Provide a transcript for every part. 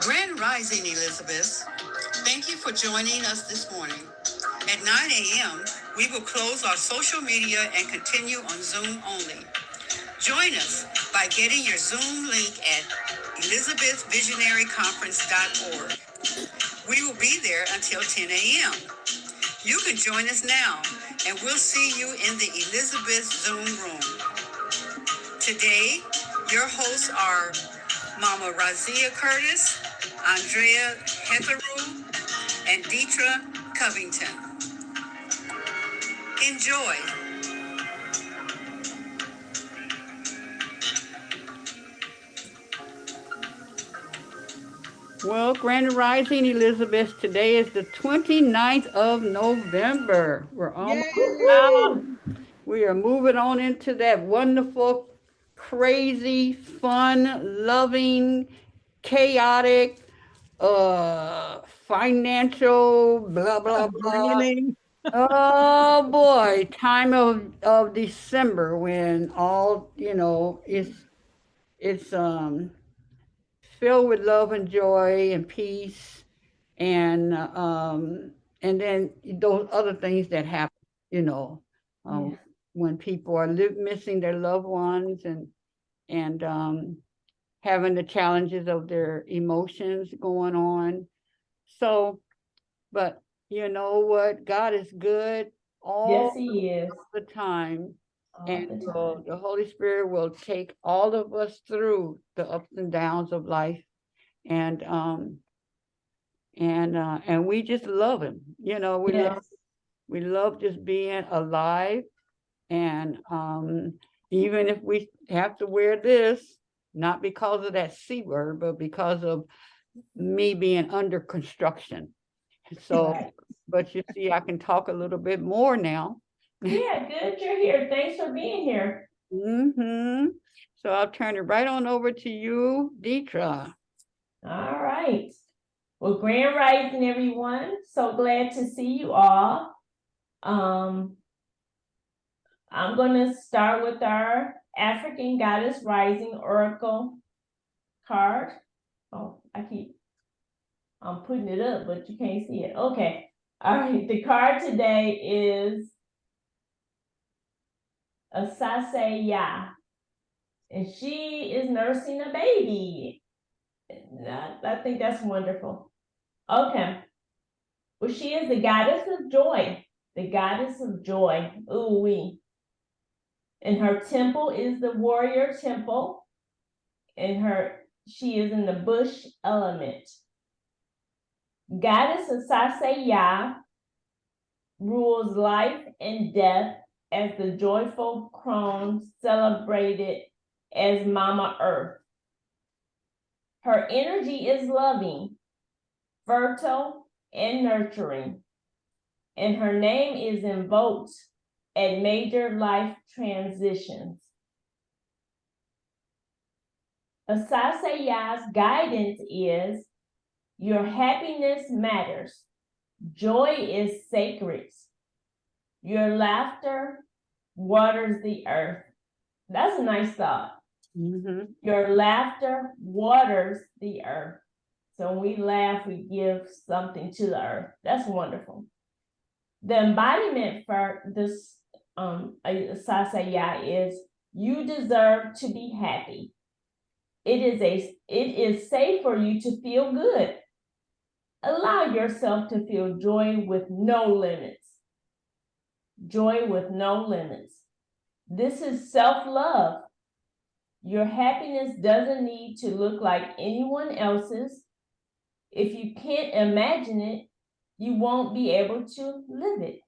Grand Rising, Elizabeth. Thank you for joining us this morning. At 9 a.m., we will close our social media and continue on Zoom only. Join us by getting your Zoom link at elizabethvisionaryconference.org. We will be there until 10 a.m. You can join us now, and we'll see you in the Elizabeth Zoom room. Today, your hosts are Mama Raziya Curtis, Andrea Hetheru, and Deitra Covington. Enjoy. Well, Grand Rising, Elizabeth, today is the 29th of November. We're almost out. Yay! We are moving on into that wonderful, crazy, fun, loving, chaotic, financial, blah, blah, blah. Draining. Oh boy, time of December when all, it's filled with love and joy and peace and then those other things that happen, you know, um, Yeah. when people are missing their loved ones and having the challenges of their emotions going on. So, but you know what? God is good Yes, all he is the time, all and the time. the Holy Spirit will take all of us through the ups and downs of life, and and we just love Him. Yes. We love just being alive, and even if we have to wear this, not because of that C word, but because of me being under construction. So, Right. but you see, I can talk a little bit more now. Yeah, good you're here. Thanks for being here. Mm-hmm. So I'll turn it right on over to you, Deitra. All right. Well, grand rising, everyone. So glad to see you all. Um, I'm going to start with our African Goddess Rising Oracle card. Oh, I'm putting it up, but you can't see it. Okay. All right. The card today is Raziya, and she is nursing a baby. I think that's wonderful. Okay. Well, she is the goddess of joy. The goddess of joy. Ooh wee. And her temple is the warrior temple. And she is in the bush element. Goddess of Raziya rules life and death as the joyful crone celebrated as Mama Earth. Her energy is loving, fertile, and nurturing, and her name is invoked at major life transitions. Raziya's guidance is your happiness matters. Joy is sacred. Your laughter waters the earth. That's a nice thought. Mm-hmm. Your laughter waters the earth. So when we laugh, we give something to the earth. That's wonderful. The embodiment for this Raziya is you deserve to be happy. It is safe for you to feel good. Allow yourself to feel joy with no limits. Joy with no limits. This is self-love. Your happiness doesn't need to look like anyone else's. If you can't imagine it, you won't be able to live it.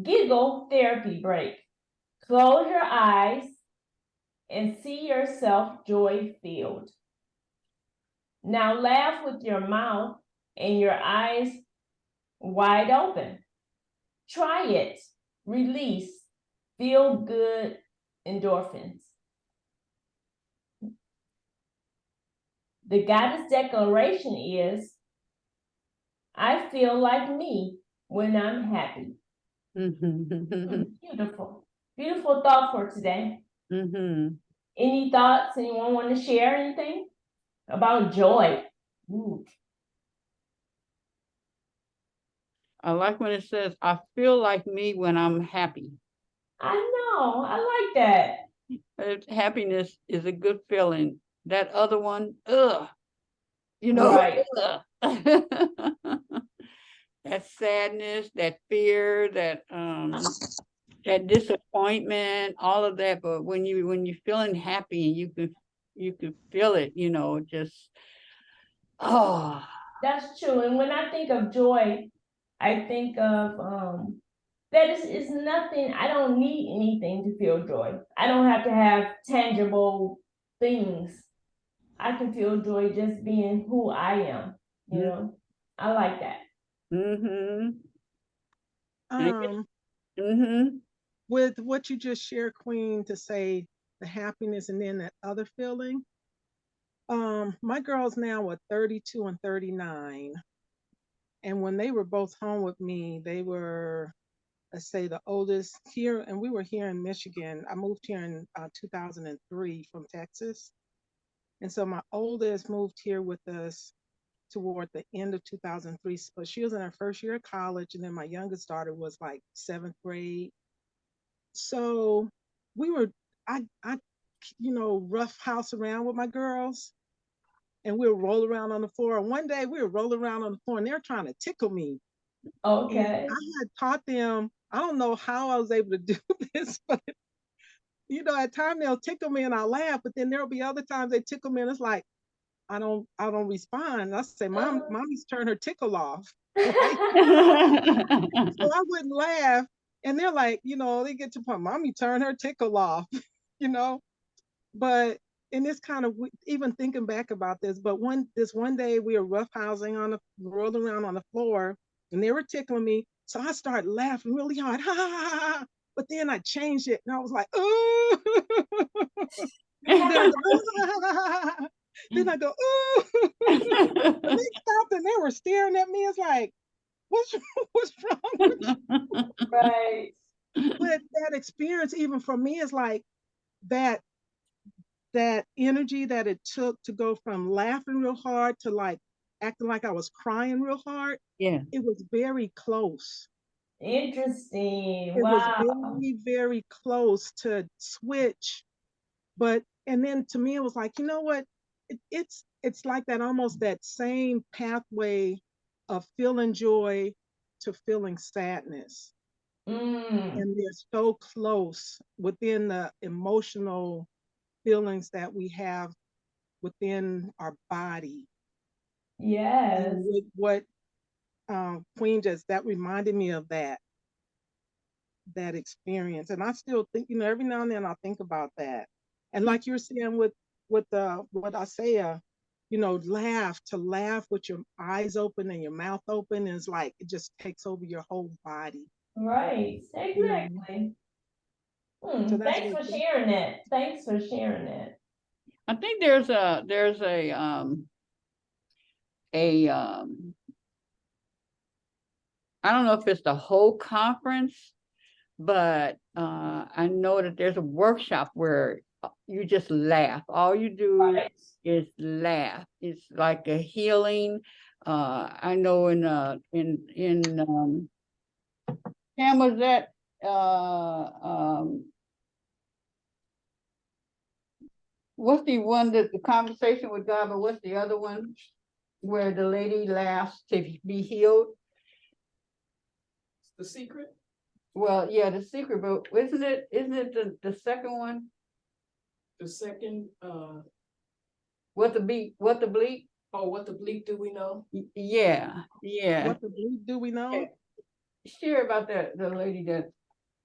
Giggle therapy break. Close your eyes and see yourself joy-filled. Now laugh with your mouth and your eyes wide open. Try it. Release. Feel good endorphins. The goddess declaration is, I feel like me when I'm happy. Mm-hmm. Beautiful. Beautiful thought for today. Mm-hmm. Any thoughts? Anyone want to share anything about joy? Ooh. I like when it says, I feel like me when I'm happy. I know. I like that. Happiness is a good feeling. That other one, ugh, you know, Right. ugh. That sadness, that fear, that disappointment, all of that. But when you're feeling happy and you can feel it, you know, just oh. That's true. And when I think of joy, I think of that is nothing. I don't need anything to feel joy. I don't have to have tangible things. I can feel joy just being who I am, you know. I like that. Mm-hmm. Um, Mm-hmm. with what you just shared, Queen, to say the happiness and then that other feeling. My girls now are 32 and 39. And when they were both home with me, they were, let's say, the oldest here, and we were here in Michigan. I moved here in 2003 from Texas. And so my oldest moved here with us toward the end of 2003. So she was in her first year of college, and then my youngest daughter was like seventh grade. So we were, rough house around with my girls, and we would roll around on the floor. And one day we were rolling around on the floor, and they're trying to tickle me. And Okay. I had taught them, I don't know how I was able to do this, but at times they'll tickle me and I laugh, but then there'll be other times they tickle me and it's like I don't respond. I say, mommy's turned her tickle off. Right. So I wouldn't laugh. And they're like, they get to the point, mommy turned her tickle off, you know. But in this kind of even thinking back about this, but this one day we were roughhousing rolling around on the floor, and they were tickling me. So I started laughing really hard, ha ha ha ha. But then I changed it, and I was like, ooh. And then I go, ah. Then I go, ooh. And they stopped and they were staring at me. It's like, what's what's wrong with you? Right. But that experience, even for me, is like that that energy that it took to go from laughing real hard to like acting like I was crying real hard. Yeah. It was very close. Interesting. It was Wow. very, very close to switch. But and then to me it was like, you know what? It's like that, almost that same pathway of feeling joy to feeling sadness. Mm, And they're so close within the emotional feelings that we have within our body. yes. And with what Queen just, that reminded me of that experience. And I still think, every now and then I think about that. And like you're saying with what Isaiah, laugh with your eyes open and your mouth open is like it just takes over your whole body. Right. You know. Exactly. So that's Thanks what for sharing that. Thanks for sharing that. I think there's a I don't know if it's the whole conference, but I know that there's a workshop where you just laugh. All you do Right. is laugh. It's like a healing. I know Pam, was that what's the one that the conversation with God, but what's the other one where the lady laughs to be healed? The Secret? Well, yeah, The Secret, but isn't it the second one? The second, What the bleep? what the bleep do we know? Yeah, yeah. What the bleep do we know? Share about the lady that,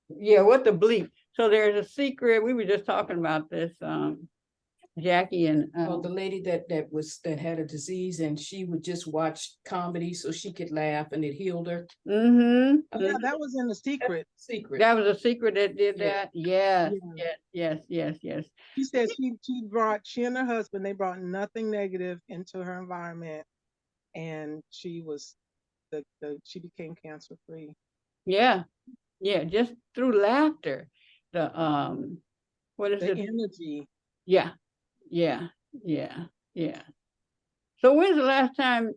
yeah, what the bleep. So there's a secret. We were just talking about this, Jackie and Oh, the lady that had a disease and she would just watch comedy so she could laugh and it healed her. Mm-hmm. Yeah, that was in The Secret. Secret. That was a secret that did Yeah. that. Yes, Yeah. yes. She said she and her husband, they brought nothing negative into her environment, and she was she became cancer free. Yeah, just through laughter. The what is The it? energy. Yeah, yeah, yeah, yeah. So when's the last time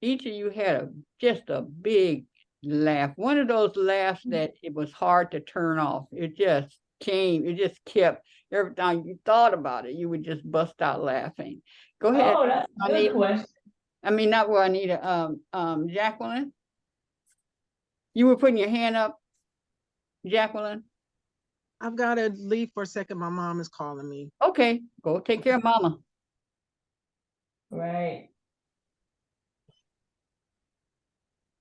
each of you had just a big laugh? One of those laughs that it was hard to turn off. It just came, it just kept, every time you thought about it, you would just bust out laughing. Go ahead. Oh, that's a good question. I mean, not Juanita, Jacqueline. You were putting your hand up, Jacqueline. I've got to leave for a second. My mom is calling me. Okay, go take care of mama. Right.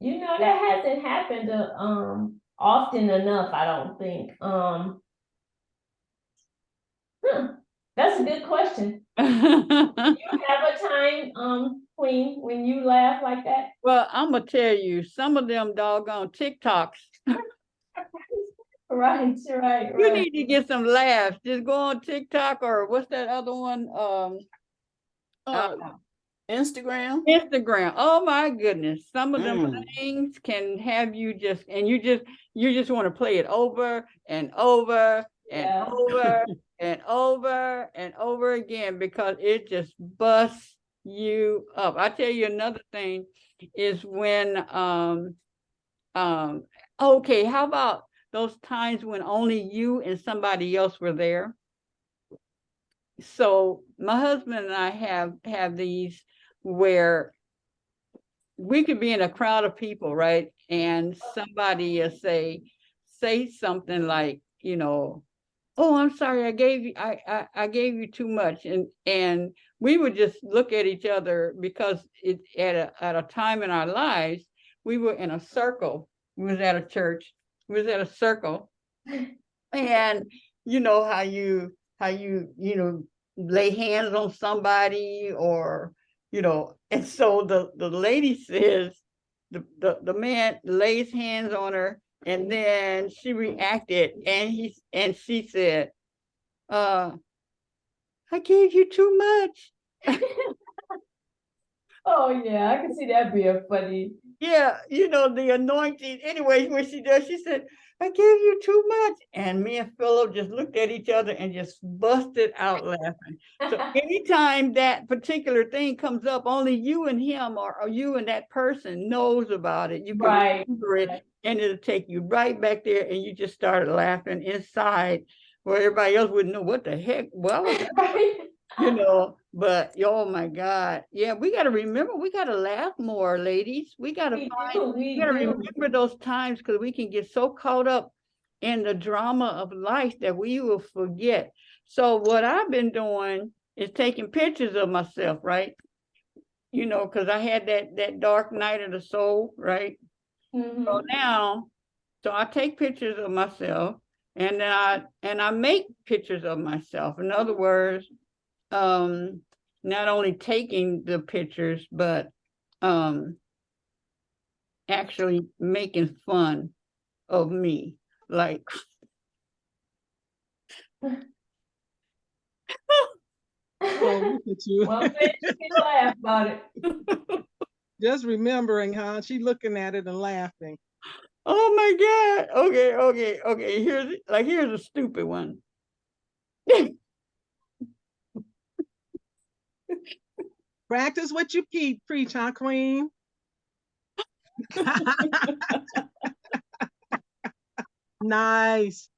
You know, that hasn't happened often enough, I don't think. That's a good question. You have a time, Queen, when you laugh like that? Well, I'm gonna tell you, some of them doggone TikToks. Right. You need to get some laughs. Just go on TikTok or what's that other one? Instagram. Instagram. Oh my goodness. Some of them things can have you just, and you just want to play it over and over and over and over and over again because it just busts you up. I tell you another thing is when okay, how about those times when only you and somebody else were there? So my husband and I have these where we could be in a crowd of people, right? And somebody will say something like, you know, oh, I'm sorry, I gave you too much. And we would just look at each other because it at a time in our lives, we were in a circle. We was at a church, we was at a circle. And you know how you lay hands on somebody or and so the lady says the man lays hands on her and then she reacted and she said, I gave you too much. Oh yeah, I can see that being funny. Yeah, the anointing. Anyway, when she does, she said, I gave you too much. And me and Philip just looked at each other and just busted out laughing. So anytime that particular thing comes up, only you and him or you and that person knows about it. You can remember it and it'll take you right back there and you just started laughing inside where everybody else wouldn't know what the heck. Well, but oh my God. Yeah, we got to remember, we got to laugh more, ladies. We got to remember those times because we can get so caught up in the drama of life that we will forget. So what I've been doing is taking pictures of myself, right? Because I had that dark night of the soul, right? So now, I take pictures of myself and then I make pictures of myself. In other words, not only taking the pictures, but actually making fun of me. Like Oh, look at you. Well, you can laugh about it. Just remembering, huh? She looking at it and laughing. Oh my God. Okay. Here's a stupid one. Practice what you preach, huh, Queen? Nice.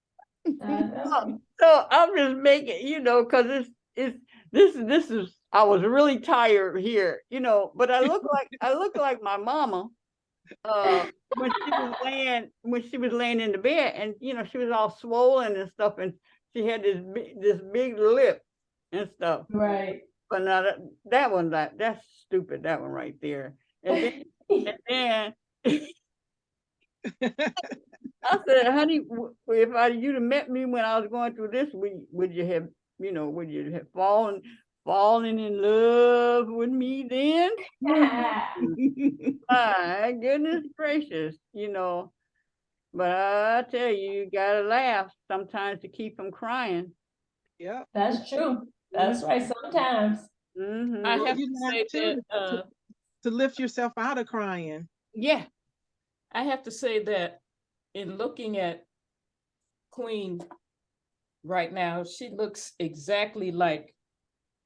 So I'm just making, because this is I was really tired here, but I look like my mama when she was laying in the bed and she was all swollen and stuff and she had this big lip and stuff. Right. But now that's stupid, that one right there. And then I said, honey, if you'd have met me when I was going through this, would you have fallen in love with me then? My goodness gracious, but I tell you gotta laugh sometimes to keep from crying. Yeah, that's true. That's right. Sometimes. I have to say that to lift yourself out of crying. Yeah, I have to say that in looking at Queen right now. She looks exactly like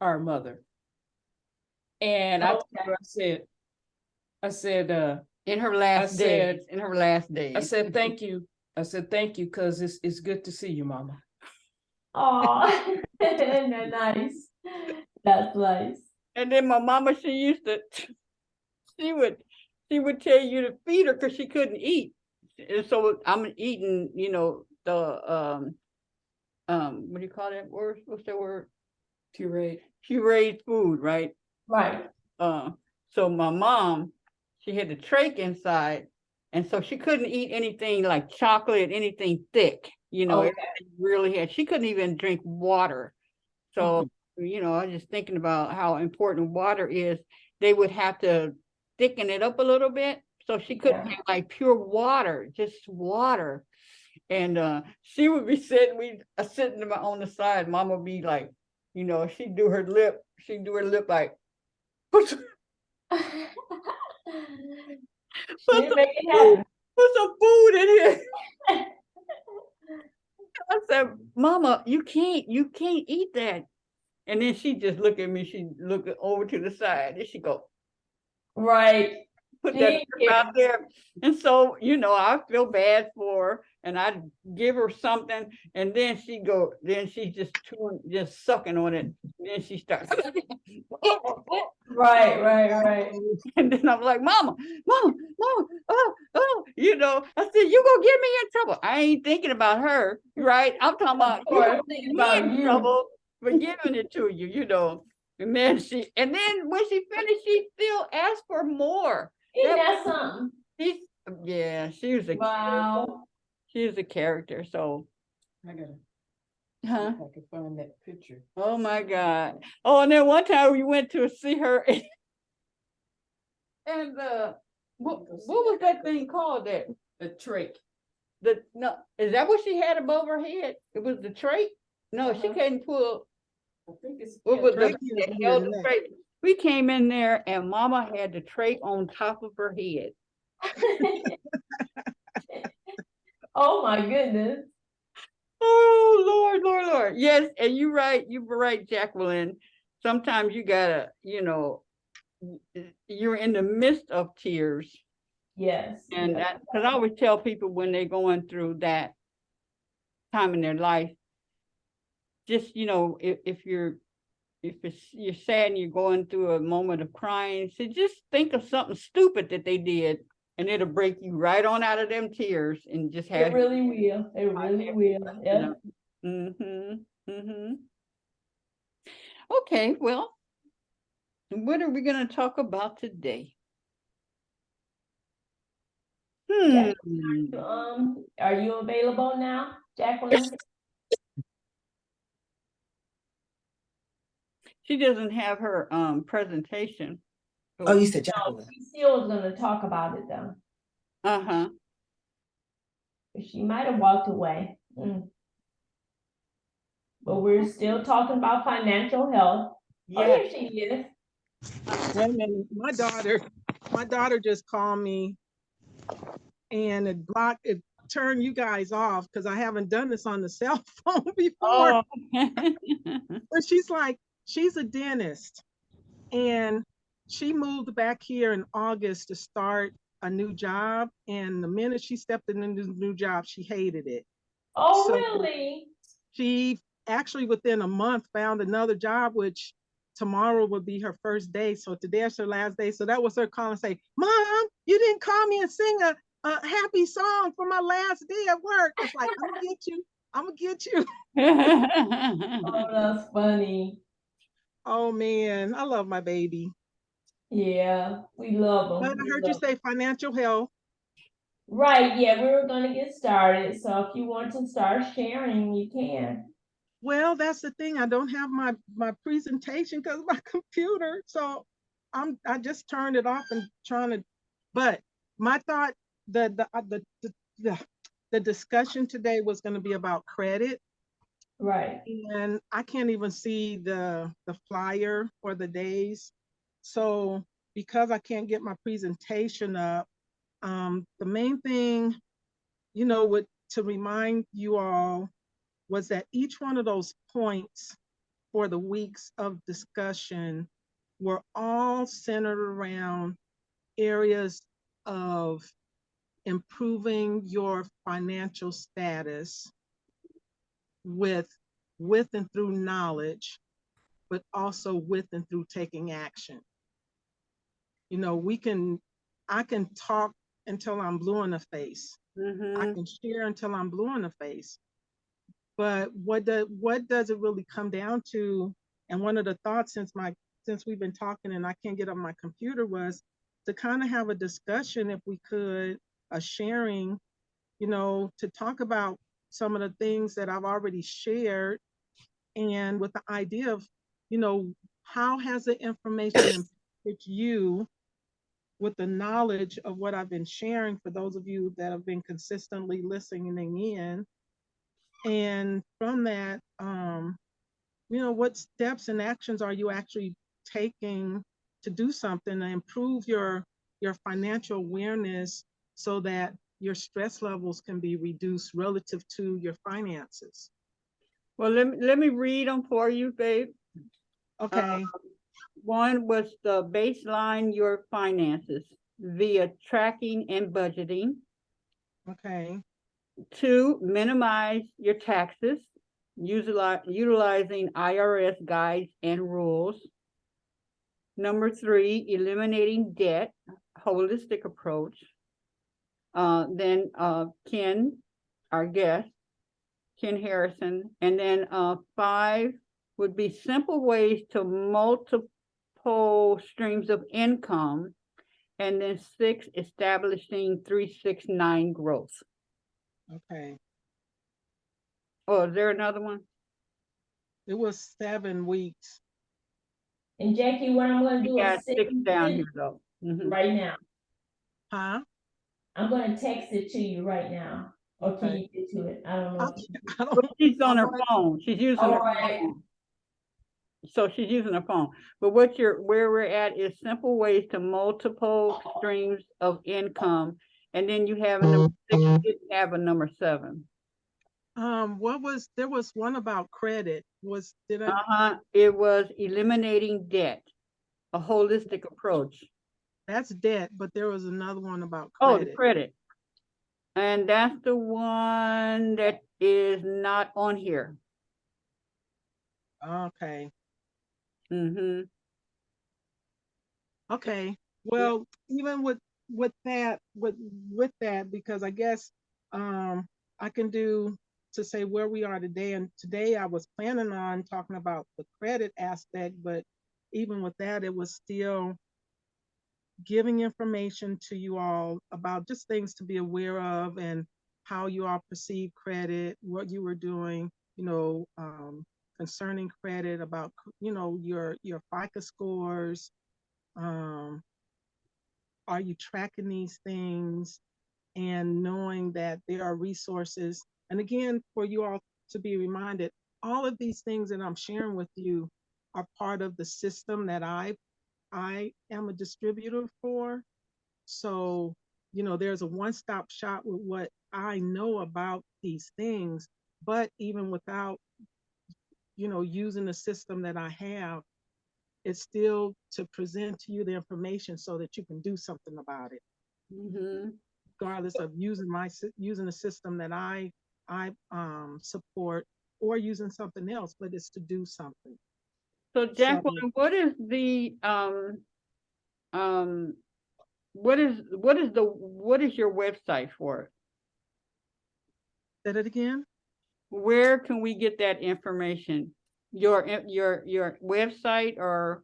our mother. And I told her, I said, In her last days. said- In her last days. I said, thank you. I said, thank you, because it's good to see you, Mama. Oh, nice. That's nice. And then my mama, she used to, she would tell you to feed her because she couldn't eat. And so I'm eating, you know, the what do you call that word? What's that word? Pureed. Pureed food, right? Right. So my mom, she had the trach inside, and so she couldn't eat anything like chocolate, anything thick, you know, Okay. really had, she couldn't even drink water. So, you know, I was just thinking about how important water is. They would have to thicken it up a little bit. So she couldn't have like pure water, just water. And she would be sitting, sitting on the side. Mom would be like, you know, she'd do her lip like, put She'll make it happen. some food in here. I said, Mama, you can't eat that. And then she just look at me, she look over to the side and she go, Right. put She that ain't trip out there. And so, you know, I feel bad for her and I'd give her something and then she just sucking on it. And then she starts. Right. And then I'm like, Mama, you know, I said, you gonna get me in trouble. I ain't thinking about her, right? I'm talking about Of course, thinking about me in you. trouble for giving it to you, you know. And then when she finished, she still asked for more. Isn't that something? She was a Wow. she was a character. So I gotta, huh? if I can find that picture. Oh my God. Oh, and then one time we went to see her and what was that thing called that? The trach. No, is that what she had above her head? It was the trach? No, she couldn't pull. I think it's What was trach the is under held your the neck. trach? We came in there and Mama had the trach on top of her head. Oh my goodness. Oh Lord. Yes, and you were right, Jacqueline. Sometimes you gotta, you know, you're in the midst of tears. Yes. And because I always tell people when they're going through that time in their life, just, you know, if you're sad and you're going through a moment of crying, so just think of something stupid that they did and it'll break you right on out of them tears and just have It really will. It really will. Yeah. Okay, well, what are we going to talk about today? Are you available now, Jacqueline? She doesn't have her presentation. Oh, you said No, Jacqueline. we still was gonna talk about it though. Uh-huh. She might have walked away. But we're still talking about financial health. Oh, Yeah. here she is. Wait a minute. My daughter just called me and it turned you guys off because I haven't done this on the cell phone before. Oh. But she's like, she's a dentist and she moved back here in August to start a new job. And the minute she stepped in the new job, she hated it. Oh, So really? she actually within a month found another job, which tomorrow will be her first day. So today is her last day. So that was her calling and say, Mom, you didn't call me and sing a happy song for my last day at work. It's like, I'm gonna get you. I'm gonna get you. Oh, that's funny. Oh man, I love my baby. Yeah, we love them. But I heard you say financial health. Right, yeah, we were gonna get started. So if you want to start sharing, you can. Well, that's the thing. I don't have my presentation because of my computer. So I just turned it off and trying to, but my thought the discussion today was going to be about credit. Right. And I can't even see the flyer for the days. So because I can't get my presentation up, the main thing, you know, to remind you all was that each one of those points for the weeks of discussion were all centered around areas of improving your financial status with and through knowledge, but also with and through taking action. You know, I can talk until I'm blue in the face. I can share until I'm blue in the face. But what does it really come down to? And one of the thoughts since we've been talking and I can't get on my computer was to kind of have a discussion, if we could, a sharing, you know, to talk about some of the things that I've already shared, and with the idea of, you know, how has the information impacted you with the knowledge of what I've been sharing, for those of you that have been consistently listening in. And from that, you know, what steps and actions are you actually taking to do something to improve your financial awareness so that your stress levels can be reduced relative to your finances? Well, let me read them for you, babe. Okay. One was the baseline your finances via tracking and budgeting. Okay. 2, minimize your taxes, utilizing IRS guides and rules. Number 3, eliminating debt, holistic approach. Then Ken, our guest, Ken Harrison. And then 5 would be simple ways to multiple streams of income. And then 6, establishing 369 growth. Okay. Oh, is there another one? It was 7 weeks. And Jackie, what I'm gonna do Yeah, is 6 down here though. right now. Huh? I'm gonna text it to you right now. Or can Okay. you get to it? I don't know. Well, she's on her phone. She's using her Alright. phone. So she's using her phone. But where we're at is simple ways to multiple streams of income. And then you have a number 6, you didn't have a number 7. There was one about credit. Did I? It was eliminating debt, a holistic approach. That's debt, but there was another one about Oh, credit. the credit. And that's the one that is not on here. Okay. Okay. Well, even with that, because I guess I can do to say where we are today. And today I was planning on talking about the credit aspect, but even with that, it was still giving information to you all about just things to be aware of and how you all perceive credit, what you were doing, you know, concerning credit, about, you know, your FICO scores. Are you tracking these things and knowing that there are resources? And again, for you all to be reminded, all of these things that I'm sharing with you are part of the system that I am a distributor for. So, you know, there's a one-stop shop with what I know about these things, but even without, you know, using the system that I have, it's still to present to you the information so that you can do something about it, regardless of using the system that I support or using something else, but it's to do something. So Jacqueline, what is your website for it? Say that again. Where can we get that information? Your website or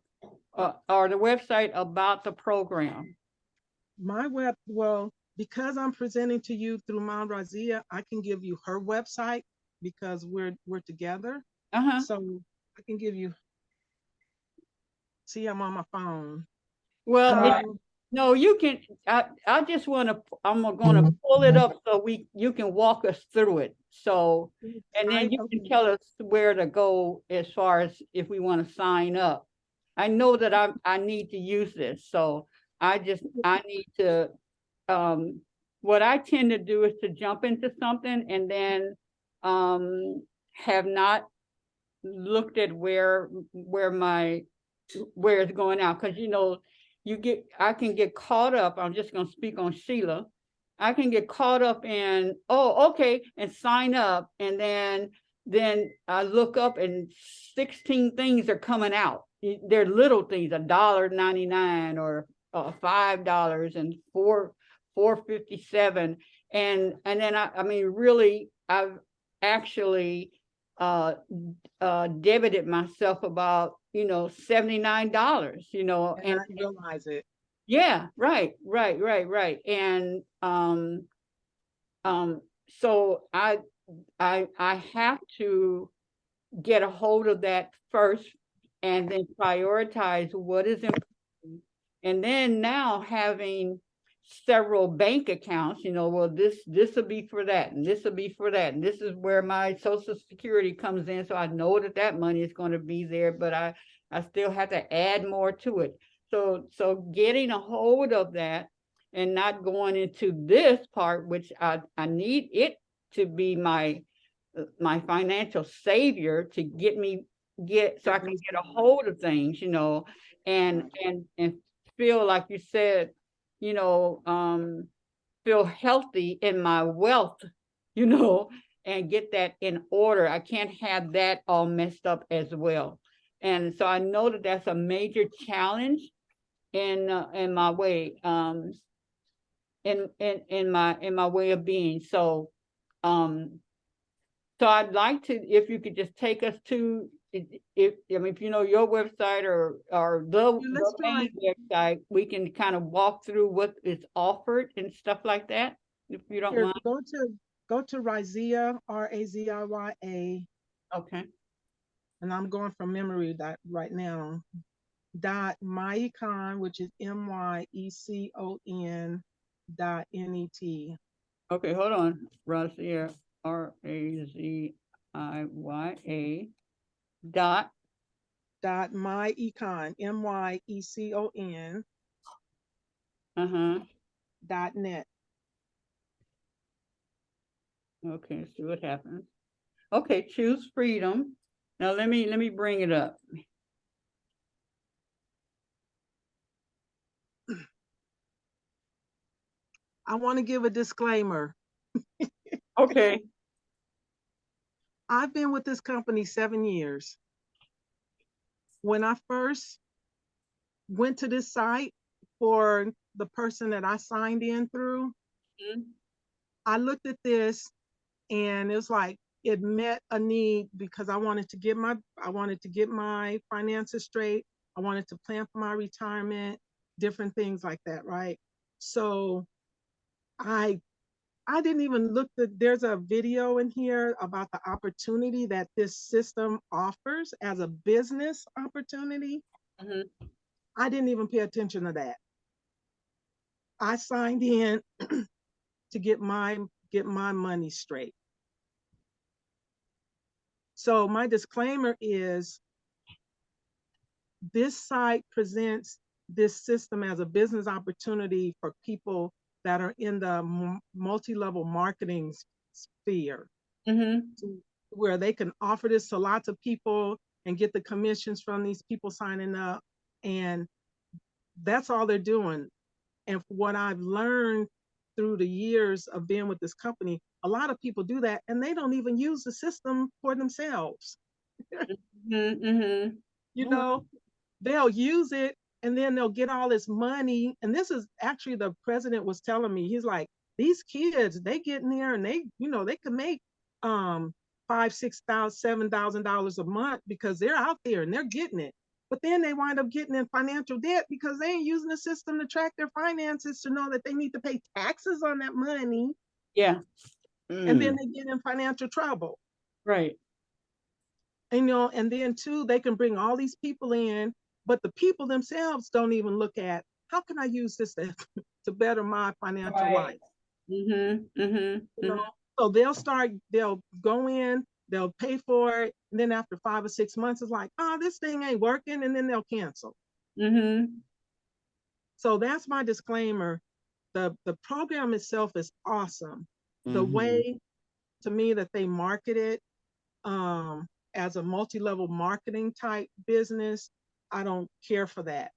the website about the program? Well, because I'm presenting to you through Mount Raziya, I can give you her website because we're together. So I can give you. See, I'm on my phone. Well, no, you can. I just want to. I'm going to pull it up so you can walk us through it. So, and then you can tell us where to go as far as if we want to sign up. I know that I need to use this, so I need to. What I tend to do is to jump into something and then have not looked at where it's going out, because I can get caught up. I'm just going to speak on Sheila. I can get caught up in, oh, okay, and sign up, and then I look up and 16 things are coming out. They're little things, $1.99 or $5 and $4.57, and then I mean, really, I've actually debited myself about $79, and I realize it. yeah, right. And so I have to get a hold of that first, and then prioritize what is important. And then now having several bank accounts, well, this will be for that, and this will be for that, and this is where my Social Security comes in, so I know that money is going to be there, but I still have to add more to it. So getting a hold of that and not going into this part, which I need it to be my financial savior to so I can get a hold of things, and feel, like you said, feel healthy in my wealth, and get that in order. I can't have that all messed up as well. And so I know that that's a major challenge in my way, in my way of being. So I'd like to, if you could just take us to, if you know your website or the main website, we can kind of walk through what is offered and stuff like that, if you don't mind. Go to Raziya, Raziya, Okay. and I'm going from memory right now. .myecon, which is myecon.net. Okay, hold on. Raziya, Raziya dot myecon, myecon .net. Okay, see what happens. Okay, choose freedom. Now let me bring it up. I want to give a disclaimer. Okay. I've been with this company 7 years. When I first went to this site for the person that I signed in through, I looked at this and it was like it met a need, because I wanted to get my finances straight. I wanted to plan for my retirement, different things like that, right? So I didn't even look there's a video in here about the opportunity that this system offers as a business opportunity. I didn't even pay attention to that. I signed in to get my money straight. So my disclaimer is, this site presents this system as a business opportunity for people that are in the multi-level marketing sphere, where they can offer this to lots of people and get the commissions from these people signing up. And that's all they're doing. And what I've learned through the years of being with this company, a lot of people do that and they don't even use the system for themselves. They'll use it and then they'll get all this money. And this is actually, the president was telling me, he's like, these kids, they get in there and they can make $5,000, $6,000, $7,000 a month, because they're out there and they're getting it. But then they wind up getting in financial debt because they ain't using the system to track their finances, to know that they need to pay taxes on that money. Yeah. And then they get in financial trouble. Right. And then too, they can bring all these people in, but the people themselves don't even look at, how can I use this to better my financial life? So they'll go in, they'll pay for it, and then after 5 or 6 months, it's like, oh, this thing ain't working, and then they'll cancel. So that's my disclaimer. The program itself is awesome. The way, to me, that they market it as a multi-level marketing type business, I don't care for that.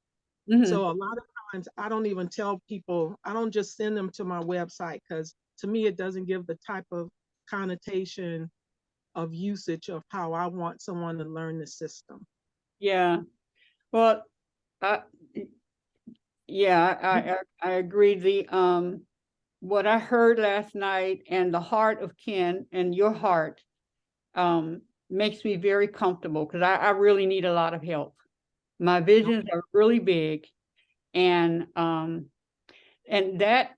Mhm. So a lot of times I don't even tell people, I don't just send them to my website because to me it doesn't give the type of connotation of usage of how I want someone to learn the system. Yeah. Well, I, yeah, I agree. What I heard last night and the heart of Ken and your heart makes me very comfortable because I really need a lot of help. My visions are really big, and that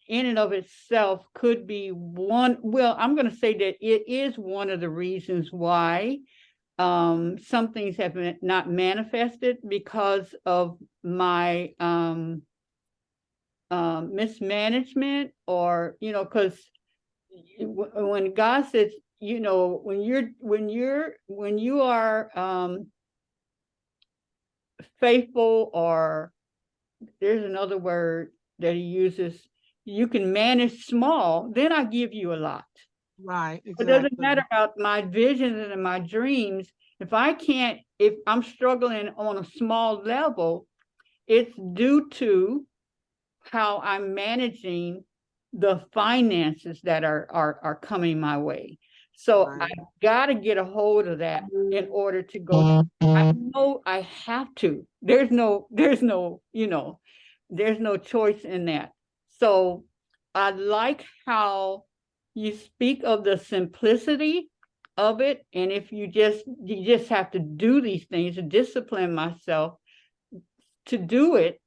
in and of itself could be one. Well, I'm going to say that it is one of the reasons why some things have been not manifested because of my mismanagement, or because when God says, when you are faithful, or there's another word that he uses, you can manage small, then I give you a lot. Right, It doesn't exactly. matter about my visions and my dreams. If I'm struggling on a small level, it's due to how I'm managing the finances that are coming my way. So Right. I've got to get a hold of that in order to go. I know I have to. There's no choice in that. So I like how you speak of the simplicity of it. And if you just have to do these things to discipline myself to do it.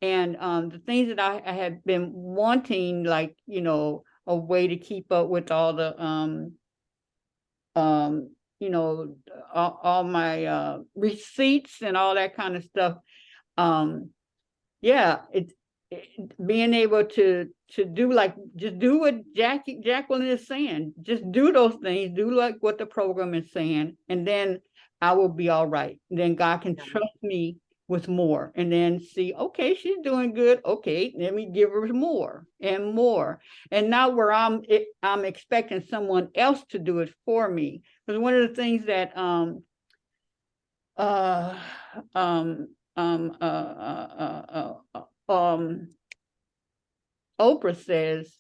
And the things that I had been wanting, like, a way to keep up with all the um, all my receipts and all that kind of stuff. Um, yeah, being able to do, like, just do what Jacqueline is saying. Just do those things. Do like what the program is saying, and then I will be all right. Then God can Yeah. trust me with more, and then see, okay, she's doing good. Okay, let me give her more and more. And now where I'm expecting someone else to do it for me. Because one of the things that uh um um uh, Oprah says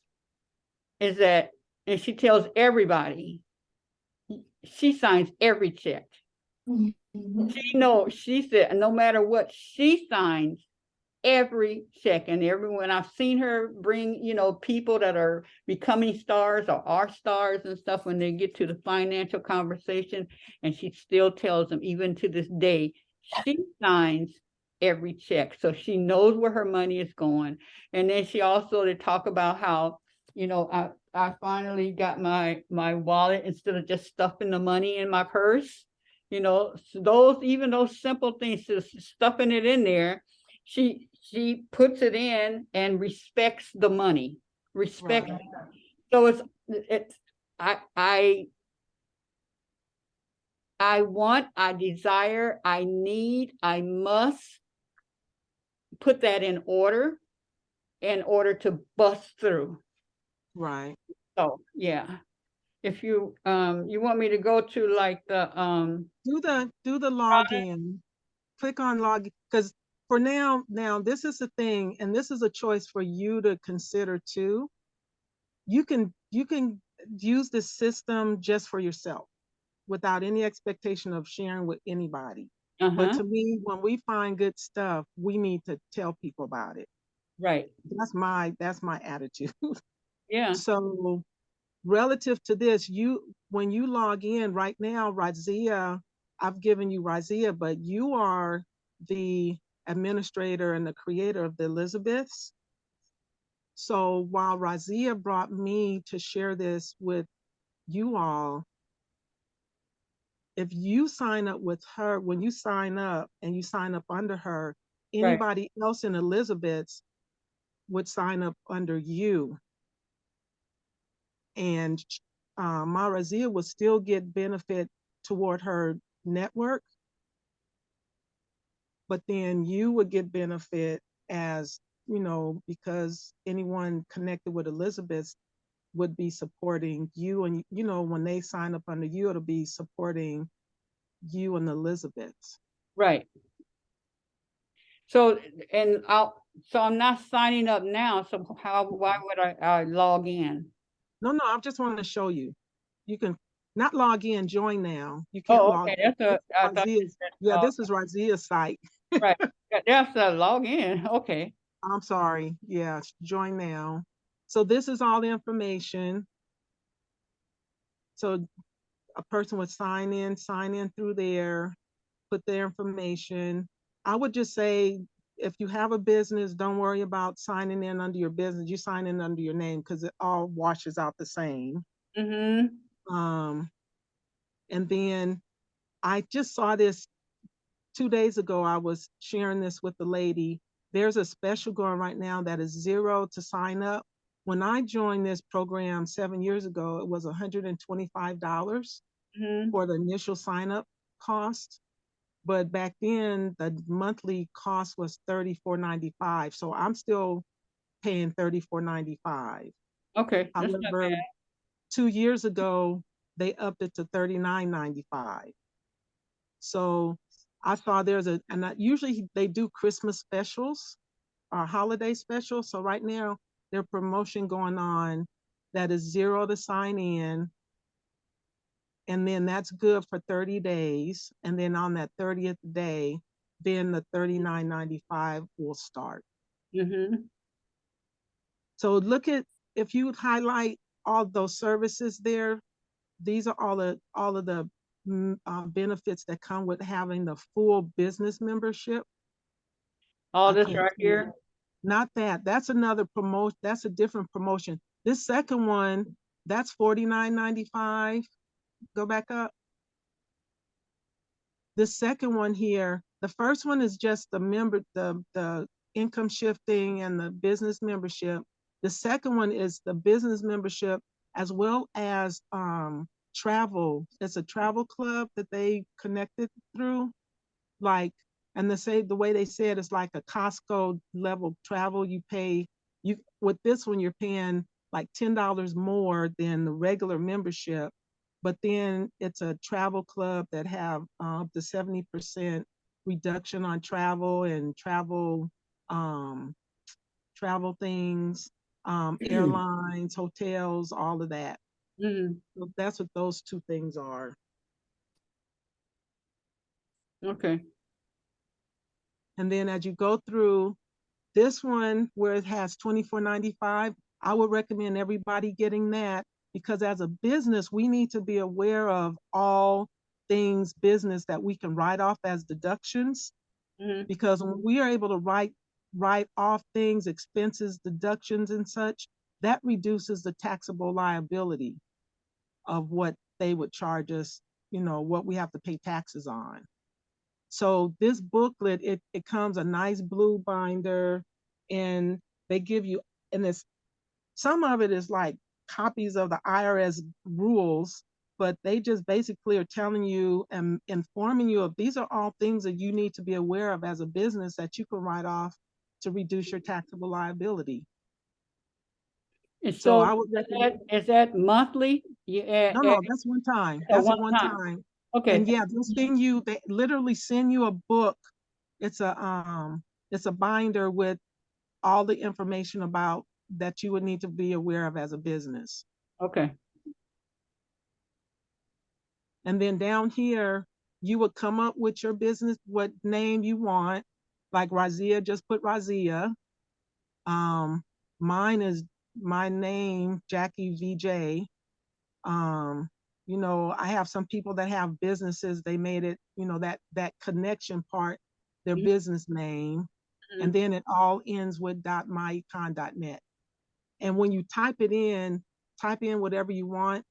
is that, and she tells everybody, she signs every check. She said no matter what, she signs every check. And everyone I've seen her bring, people that are becoming stars or are stars and stuff, when they get to the financial conversation, and she still tells them, even to this day, she signs every check. So she knows where her money is going. And then she also, to talk about how, I finally got my wallet, instead of just stuffing the money in my purse. Even those simple things, just stuffing it in there, she puts it in and respects the money. Respect. Right. So it's I want, I desire, I need, I must put that in order to bust through. Right. So yeah. If you want me to go to, like, the Do the login. Click on log, because for now this is the thing, and this is a choice for you to consider too. You can use this system just for yourself without any expectation of sharing with anybody. But uh-huh, to me, when we find good stuff, we need to tell people about it. right, That's my attitude. yeah, So relative to this, when you log in right now, Raziya, I've given you Raziya, but you are the administrator and the creator of the Elizabeths. So while Raziya brought me to share this with you all, if you sign up with her, when you sign up and you sign up under her, right, anybody else in Elizabeth's would sign up under you. And Ma Raziya will still get benefit toward her network, but then you would get benefit as, because anyone connected with Elizabeth would be supporting you, and you know, when they sign up under you, it'll be supporting you and Elizabeth. Right. So, and I'm not signing up now, so why would I log in? No, I just wanted to show you. You can not log in, join now. You can't Oh, log okay, in. This I is thought you Razia's, said, yeah, this is Razia's site. right, that's a log in, okay. I'm sorry. Yeah, join now. So this is all the information. So a person would sign in through there, put their information. I would just say, if you have a business, don't worry about signing in under your business. You sign in under your name because it all washes out the same. Um, and then I just saw this 2 days ago. I was sharing this with the lady. There's a special going right now that is $0 to sign up. When I joined this program 7 years ago, it was $125 for the initial sign up cost. But back then, the monthly cost was $34.95. So I'm still paying $34.95. Okay, that's not However, bad. 2 years ago, they upped it to $39.95. So I saw and usually they do Christmas specials or holiday specials. So right now, there's promotion going on that is $0 to sign in. And then that's good for 30 days. And then on that 30th day, then the $39.95 will start. So look at, if you highlight all those services there, these are all of the benefits that come with having the full business membership. All I this can't right see it. here? Not that. That's another promotion. That's a different promotion. This second one, that's $49.95. Go back up. The second one here, the first one is just the income shifting and the business membership. The second one is the business membership as well as travel. It's a travel club that they connected through. Like, and the way they said it's like a Costco level travel. You pay, you with this one you're paying like $10 more than the regular membership, but then it's a travel club that have up to 70% reduction on travel and um, travel things, airlines, hotels, all of that. So that's what those two things are. Okay. And then as you go through this one where it has $24.95, I would recommend everybody getting that, because as a business, we need to be aware of all things business that we can write off as deductions. Because when we are able to write off things, expenses, deductions and such, that reduces the taxable liability of what they would charge us, what we have to pay taxes on. So this booklet, it comes a nice blue binder, and they give you, and it's, some of it is like copies of the IRS rules, but they just basically are telling you and informing you of, these are all things that you need to be aware of as a business that you can write off to reduce your taxable liability. And So so I would recommend. is that monthly? You add, No, that's one time. at That's a one one time. time. Okay. And yeah, they literally send you a book. It's a binder with all the information about that you would need to be aware of as a business. Okay. And then down here, you would come up with your business, what name you want. Like Raziya, just put Raziya. Mine is my name, Jackie VJ. I have some people that have businesses, they made it, that connection part, their business name. And then it all ends with .myecon.net. And when you type in whatever you want,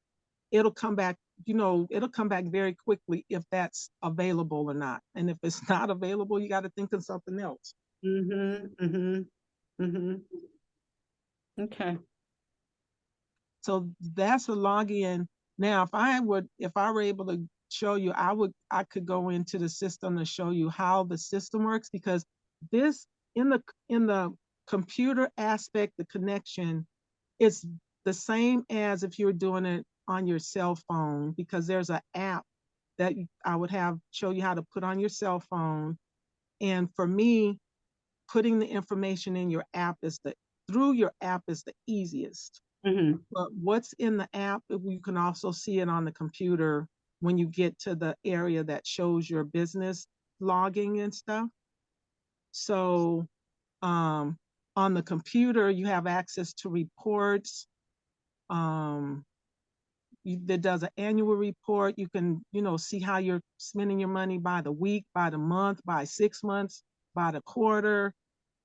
it'll come back, very quickly if that's available or not. And if it's not available, you got to think of something else. Okay. So that's a login. Now, if I were able to show you, I could go into the system to show you how the system works, because this in the computer aspect, the connection, it's the same as if you're doing it on your cell phone, because there's an app that I would have show you how to put on your cell phone. And for me, putting the information in your app through your app is the easiest. Mm-hmm. But what's in the app, you can also see it on the computer when you get to the area that shows your business logging and stuff. So on the computer, you have access to reports. That does an annual report. You can, see how you're spending your money by the week, by the month, by 6 months, by the quarter,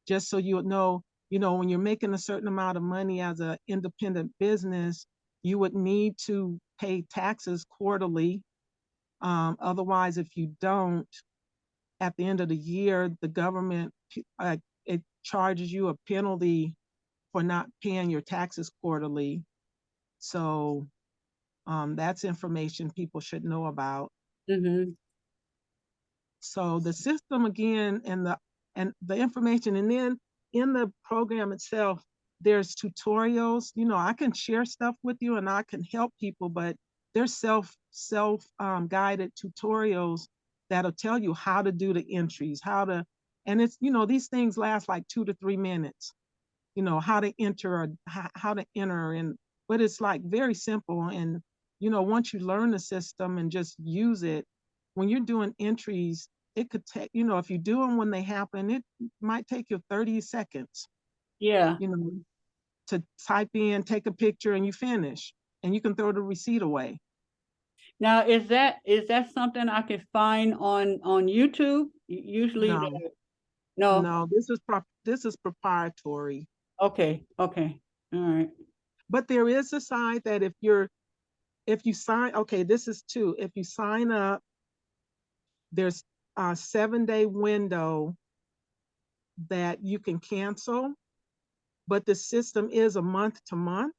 just so you know, when you're making a certain amount of money as an independent business, you would need to pay taxes quarterly. Otherwise, if you don't, at the end of the year, the government it charges you a penalty for not paying your taxes quarterly. So that's information people should know about. Mm-hmm. So the system again, and the information, and then in the program itself, there's tutorials. I can share stuff with you and I can help people, but there's self guided tutorials that'll tell you how to do the entries, and it's these things last like 2 to 3 minutes. How to enter or how to enter, but it's like very simple. And once you learn the system and just use it, when you're doing entries, it could take, if you do them when they happen, it might take you 30 seconds, Yeah. To type in, take a picture, and you finish, and you can throw the receipt away. Now, is that something I could find on YouTube? Usually, No, no. no, this is proprietary. Okay. Okay. All right. But there is a side that if you sign, okay, this is two. If you sign up, there's a 7-day window that you can cancel, but the system is a month to month.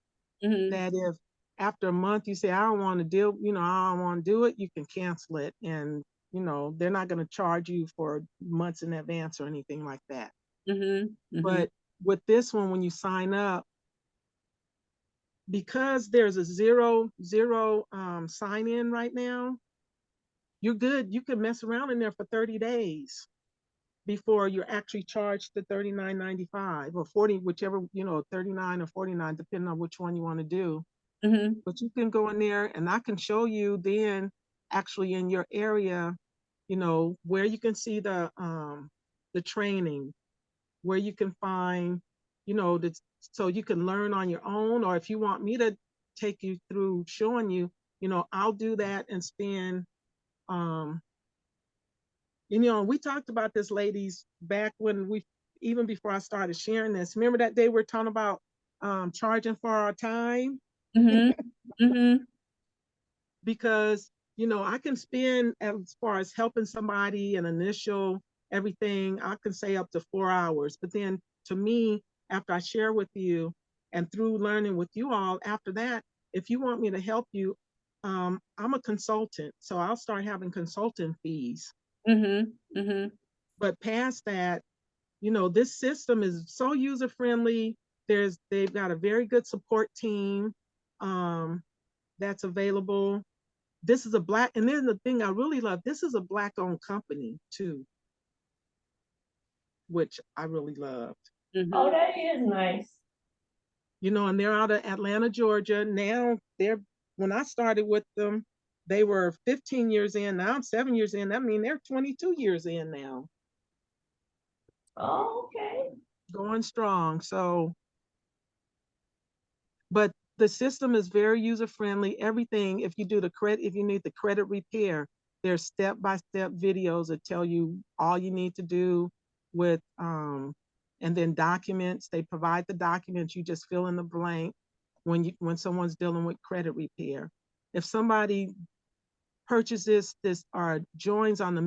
Mm-hmm. That if after a month you say, I don't want to deal, I don't want to do it, you can cancel it. And, they're not going to charge you for months in advance or anything like that. Mm-hmm. Mm-hmm. But with this one, when you sign up, because there's a zero sign in right now, you're good. You can mess around in there for 30 days before you're actually charged the $39.95 or 40, whichever, 39 or 49, depending on which one you want to do. Mm-hmm. But you can go in there and I can show you then actually in your area, where you can see the training, where you can find, so you can learn on your own, or if you want me to take you through showing you, I'll do that and spend, we talked about this, ladies, back when even before I started sharing this. Remember that day we were talking about charging for our time? Mm-hmm. Mm-hmm. Because, I can spend, as far as helping somebody and initial everything, I can say up to 4 hours. But then to me, after I share with you and through learning with you all, after that, if you want me to help you, I'm a consultant. So I'll start having consultant fees. Mm-hmm. Mm-hmm. But past that, this system is so user friendly. They've got a very good support team that's available. This is and then the thing I really love, this is a Black owned company too, which I really loved. Mm-hmm. Oh, that is nice. And they're out of Atlanta, Georgia. Now when I started with them, they were 15 years in. Now I'm 7 years in. I mean, they're 22 years in now. Oh, okay. Going strong. So, but the system is very user friendly. Everything, if you need the credit repair, there's step-by-step videos that tell you all you need to do with, and then documents. They provide the documents. You just fill in the blank when someone's dealing with credit repair. If somebody purchases this or joins on the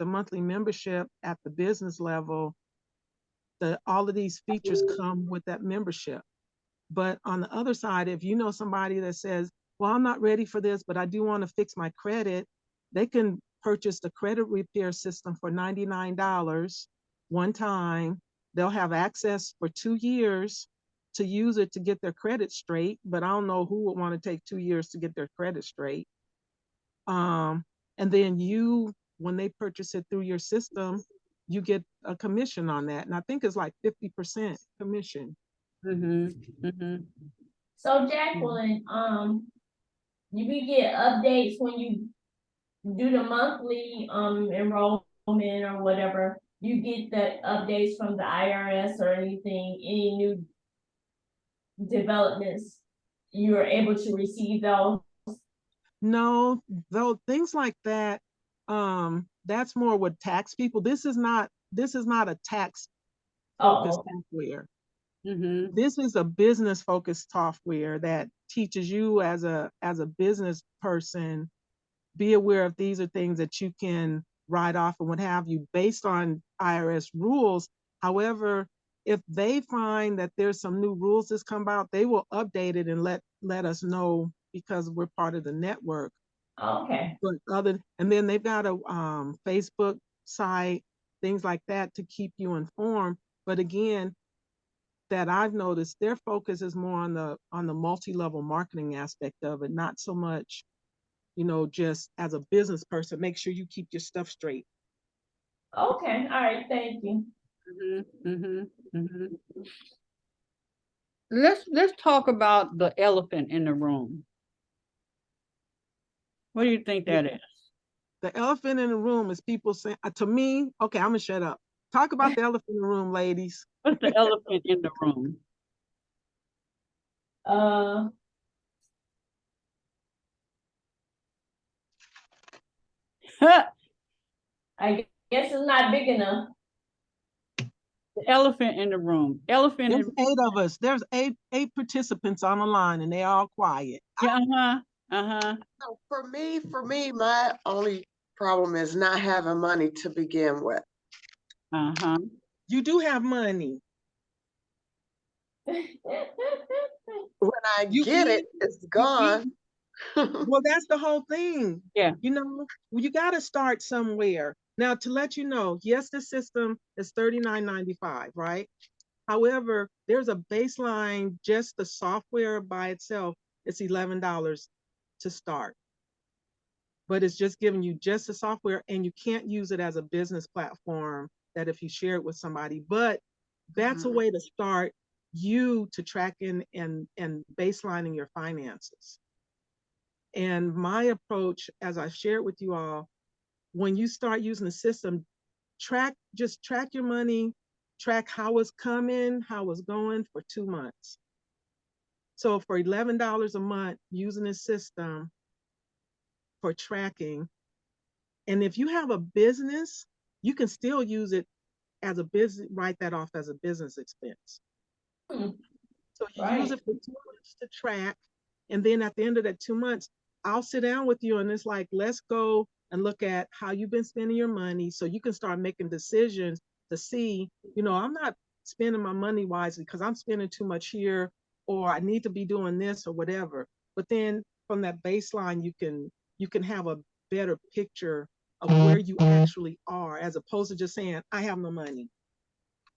monthly membership at the business level, all of these features come with that membership. But on the other side, if you know somebody that says, well, I'm not ready for this, but I do want to fix my credit, they can purchase the credit repair system for $99 one time. They'll have access for 2 years to use it to get their credit straight, but I don't know who would want to take 2 years to get their credit straight. And then when they purchase it through your system, you get a commission on that. And I think it's like 50% commission. So Jacqueline, you can get updates when you do the monthly enrollment or whatever. You get the updates from the IRS or anything, any new developments, you're able to receive those. No, though things like that, that's more with tax people. This is not a tax focused software. This is a business focused software that teaches you as a business person, be aware of these are things that you can write off and what have you based on IRS rules. However, if they find that there's some new rules that's come out, they will update it and let us know because we're part of the network. Okay. But and then they've got a Facebook site, things like that to keep you informed. But again, that I've noticed their focus is more on the multi-level marketing aspect of it, not so much, just as a business person, make sure you keep your stuff straight. Okay, all right, thank you. Let's talk about the elephant in the room. What do you think that is? The elephant in the room is people saying, to me, okay, I'm gonna shut up. Talk about the elephant in the room, ladies. What's the elephant in the room? I guess it's not big enough. The elephant in the room. There's 8 of us. There's eight participants on the line, and they all quiet. Yeah, So for me, my only problem is not having money to begin with. You do have money. When I get it, it's gone. Well, that's the whole thing. Yeah. You got to start somewhere. Now, to let you know, yes, the system is $39.95, right? However, there's a baseline, just the software by itself, it's $11 to start. But it's just giving you just the software, and you can't use it as a business platform that if you share it with somebody. But that's a way to start you to tracking and baselining your finances. And my approach, as I've shared with you all, when you start using the system, just track your money, track how it's coming, how it's going for 2 months. So for $11 a month, using the system for tracking. And if you have a business, you can still use it as a business, write that off as a business expense. So you use it for 2 months to track. And then at the end of that 2 months, I'll sit down with you and it's like, let's go and look at how you've been spending your money so you can start making decisions to see, I'm not spending my money wisely because I'm spending too much here, or I need to be doing this or whatever. But then from that baseline, you can have a better picture of where you actually are, as opposed to just saying, I have no money.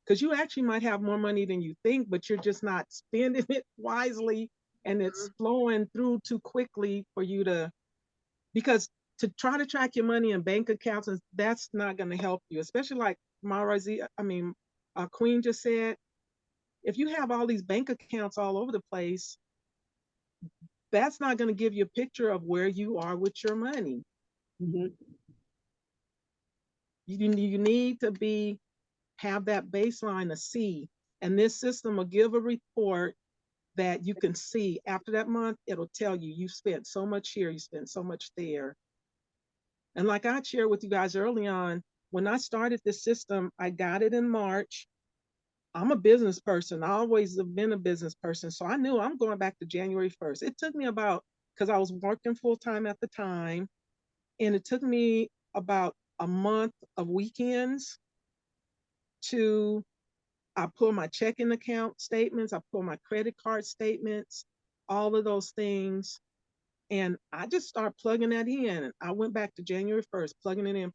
Because you actually might have more money than you think, but you're just not spending it wisely, and it's flowing through too quickly for you because to try to track your money in bank accounts, that's not going to help you, especially like Raziya, Queen just said, if you have all these bank accounts all over the place, that's not going to give you a picture of where you are with your money. You need to have that baseline to see, and this system will give a report that you can see. After that month, it'll tell you spent so much here, you spent so much there. And like I shared with you guys early on, when I started this system, I got it in March. I'm a business person. I always have been a business person. So I knew I'm going back to January 1st. It took me because I was working full time at the time, and it took me about a month of weekends I pull my checking account statements, I pull my credit card statements, all of those things. And I just start plugging that in. I went back to January 1st, plugging it in.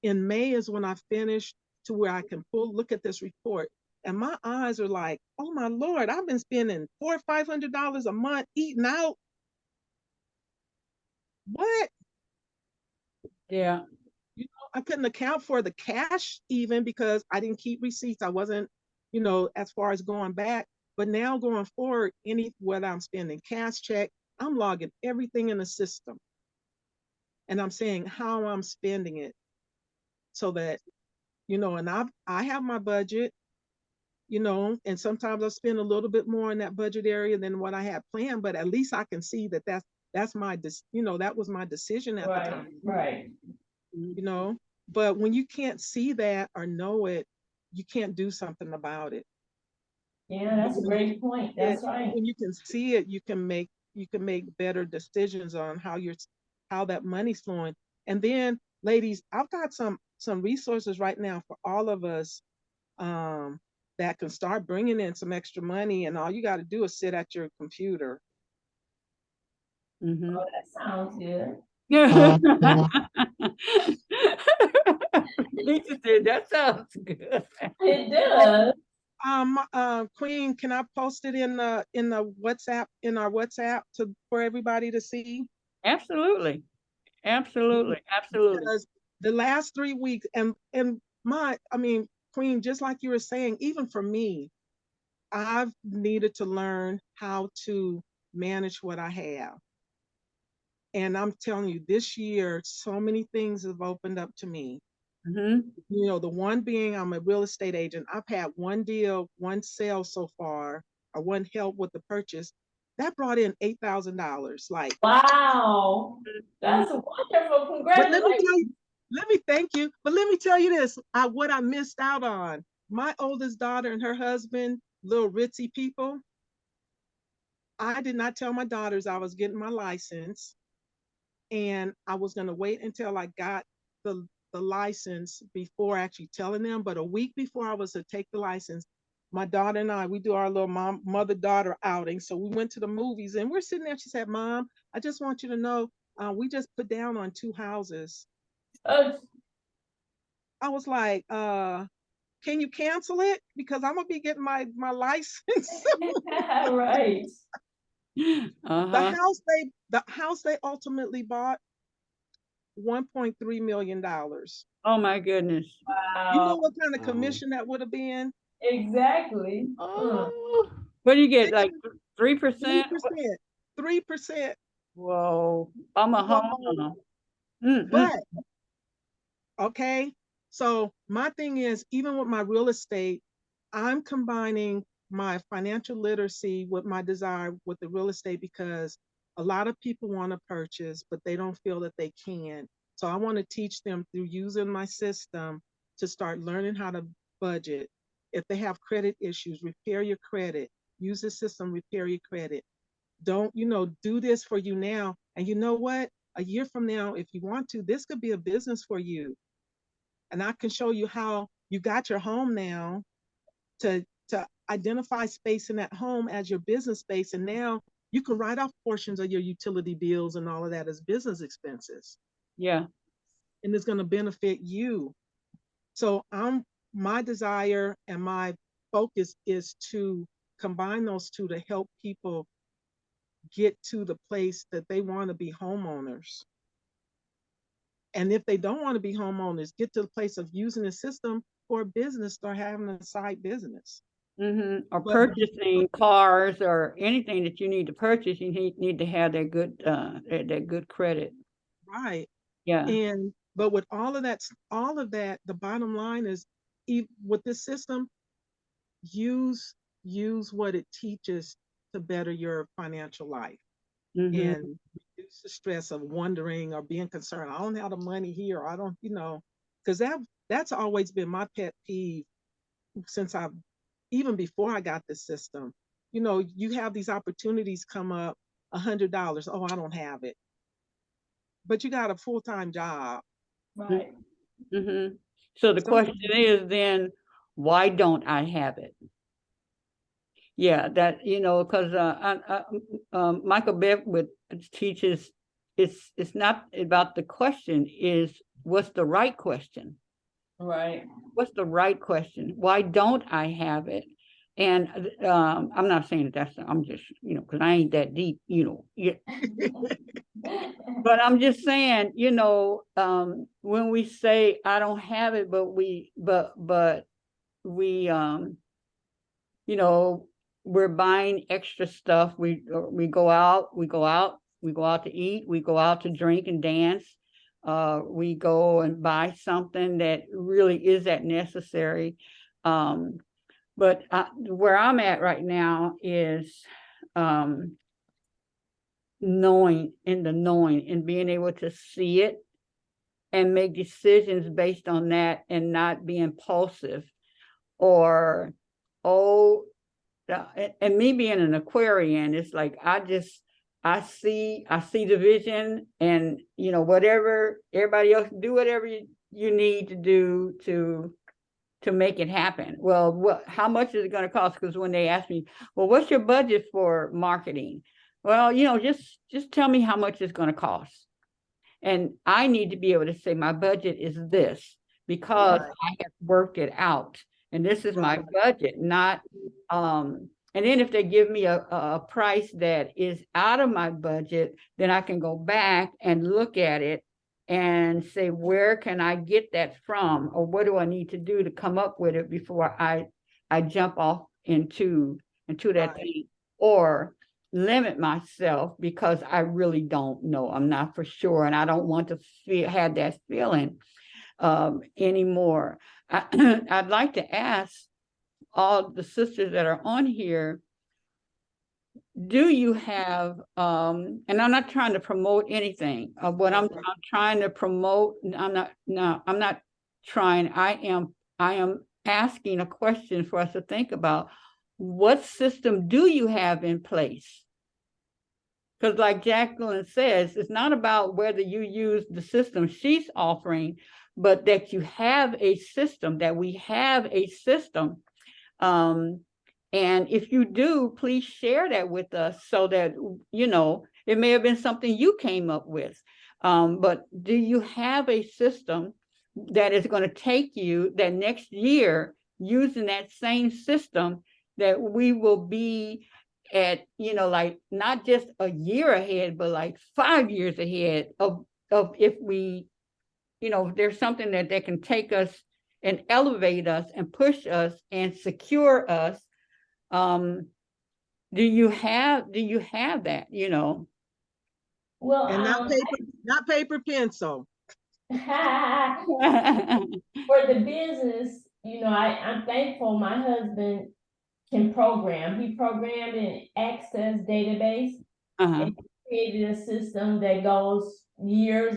In May is when I finished to where I can look at this report. And my eyes are like, oh my Lord, I've been spending $400 or $500 a month eating out. What? Yeah. You know, I couldn't account for the cash even because I didn't keep receipts. I wasn't, you know, as far as going back. But now going forward, whether I'm spending cash check, I'm logging everything in the system. And I'm saying how I'm spending it so that, you know, and I have my budget, you know, and sometimes I spend a little bit more in that budget area than what I had planned, but at least I can see that that's my, you know, that was my decision at the time. Right. You know, but when you can't see that or know it, you can't do something about it. Yeah, that's a great point. That's right. When you can see it, you can make better decisions on how that money's flowing. And then, ladies, I've got some resources right now for all of us, that can start bringing in some extra money, and all you got to do is sit at your computer. Mm-hmm. Oh, that sounds good. Lisa said, that sounds good. It does. Queen, can I post it in the WhatsApp, in our WhatsApp, for everybody to see? Absolutely. Absolutely. Absolutely. Because the last 3 weeks, and I mean, Queen, just like you were saying, even for me, I've needed to learn how to manage what I have. And I'm telling you, this year, so many things have opened up to me. Mm-hmm. You know, the one being I'm a real estate agent. I've had one deal, one sale so far, or one help with the purchase that brought in $8,000. Like, wow, that's wonderful. but let me tell Congratulations. you, let me thank you. But let me tell you this: what I missed out on. My oldest daughter and her husband, little ritzy people. I did not tell my daughters I was getting my license, and I was going to wait until I got the license before actually telling them. But a week before I was to take the license, my daughter and I, we do our little mother-daughter outing. So we went to the movies, and we're sitting there. She said, "Mom, I just want you to know, we just put down on 2 houses." Oh, I was like, can you cancel it? Because I'm gonna be getting my license. right. Uh-huh. The house they ultimately bought, $1.3 million. Oh my goodness. You know Wow. what kind of commission that would have been? Exactly. Oh, what do you get? Like 3%? 3%. 3%. Whoa. I'm a homeowner. Mm-mm. But okay. So my thing is, even with my real estate, I'm combining my financial literacy with my desire with the real estate, because a lot of people want to purchase, but they don't feel that they can. So I want to teach them through using my system to start learning how to budget. If they have credit issues, repair your credit. Use the system, repair your credit. Don't, do this for you now. And you know what? A year from now, if you want to, this could be a business for you. And I can show you how you got your home now to identify space in that home as your business space. And now you can write off portions of your utility bills and all of that as business expenses. Yeah. And it's going to benefit you. So my desire and my focus is to combine those two to help people get to the place that they want to be homeowners. And if they don't want to be homeowners, get to the place of using the system for a business, start having a side business. Mm-hmm. Or But purchasing cars or anything that you need to purchase, you need to have that good that good credit. right. Yeah. But with all of that, the bottom line is, with this system, use what it teaches to better your financial life. Mm-hmm. And reduce the stress of wondering or being concerned. I don't have the money here. I don't, because that's always been my pet peeve since even before I got the system. You have these opportunities come up, $100. Oh, I don't have it. But you got a full-time job. Right. Mm-hmm. So the question is then, why don't I have it? Yeah, that, because Michael Beckwith teaches it's not about the question, is what's the right question? Right. What's the right question? Why don't I have it? And I'm not saying that I'm just, because I ain't that deep, yeah. But I'm just saying, when we say I don't have it, but we we're buying extra stuff. We go out to eat, we go out to drink and dance. We go and buy something that really is that necessary. But where I'm at right now is knowing and being able to see it and make decisions based on that and not be impulsive or, and me being an Aquarian, it's like, I see the vision and, whatever everybody else do, whatever you need to do to make it happen. Well, how much is it going to cost? Because when they ask me, well, what's your budget for marketing? Well, just tell me how much it's going to cost. And I need to be able to say my budget is this because I have worked it out. And this is my budget, not, and then if they give me a price that is out of my budget, then I can go back and look at it and say, where can I get that from? Or what do I need to do to come up with it before I jump off into that thing, or limit myself because I really don't know. I'm not for sure. And I don't want to have that feeling anymore. I'd like to ask all the sisters that are on here, do you have, and I'm not trying to promote anything of what I'm trying to promote. I'm not trying, I am asking a question for us to think about. What system do you have in place? Because like Jacqueline says, it's not about whether you use the system she's offering, but that you have a system, that we have a system. And if you do, please share that with us so that, it may have been something you came up with. But do you have a system that is going to take you that next year, using that same system, that we will be at, like not just a year ahead, but like 5 years ahead of if we, there's something that can take us and elevate us and push us and secure us. Do you have that, Well, And not paper pencil. for the business, I'm thankful my husband can program. He programmed an Access database and created a system that goes years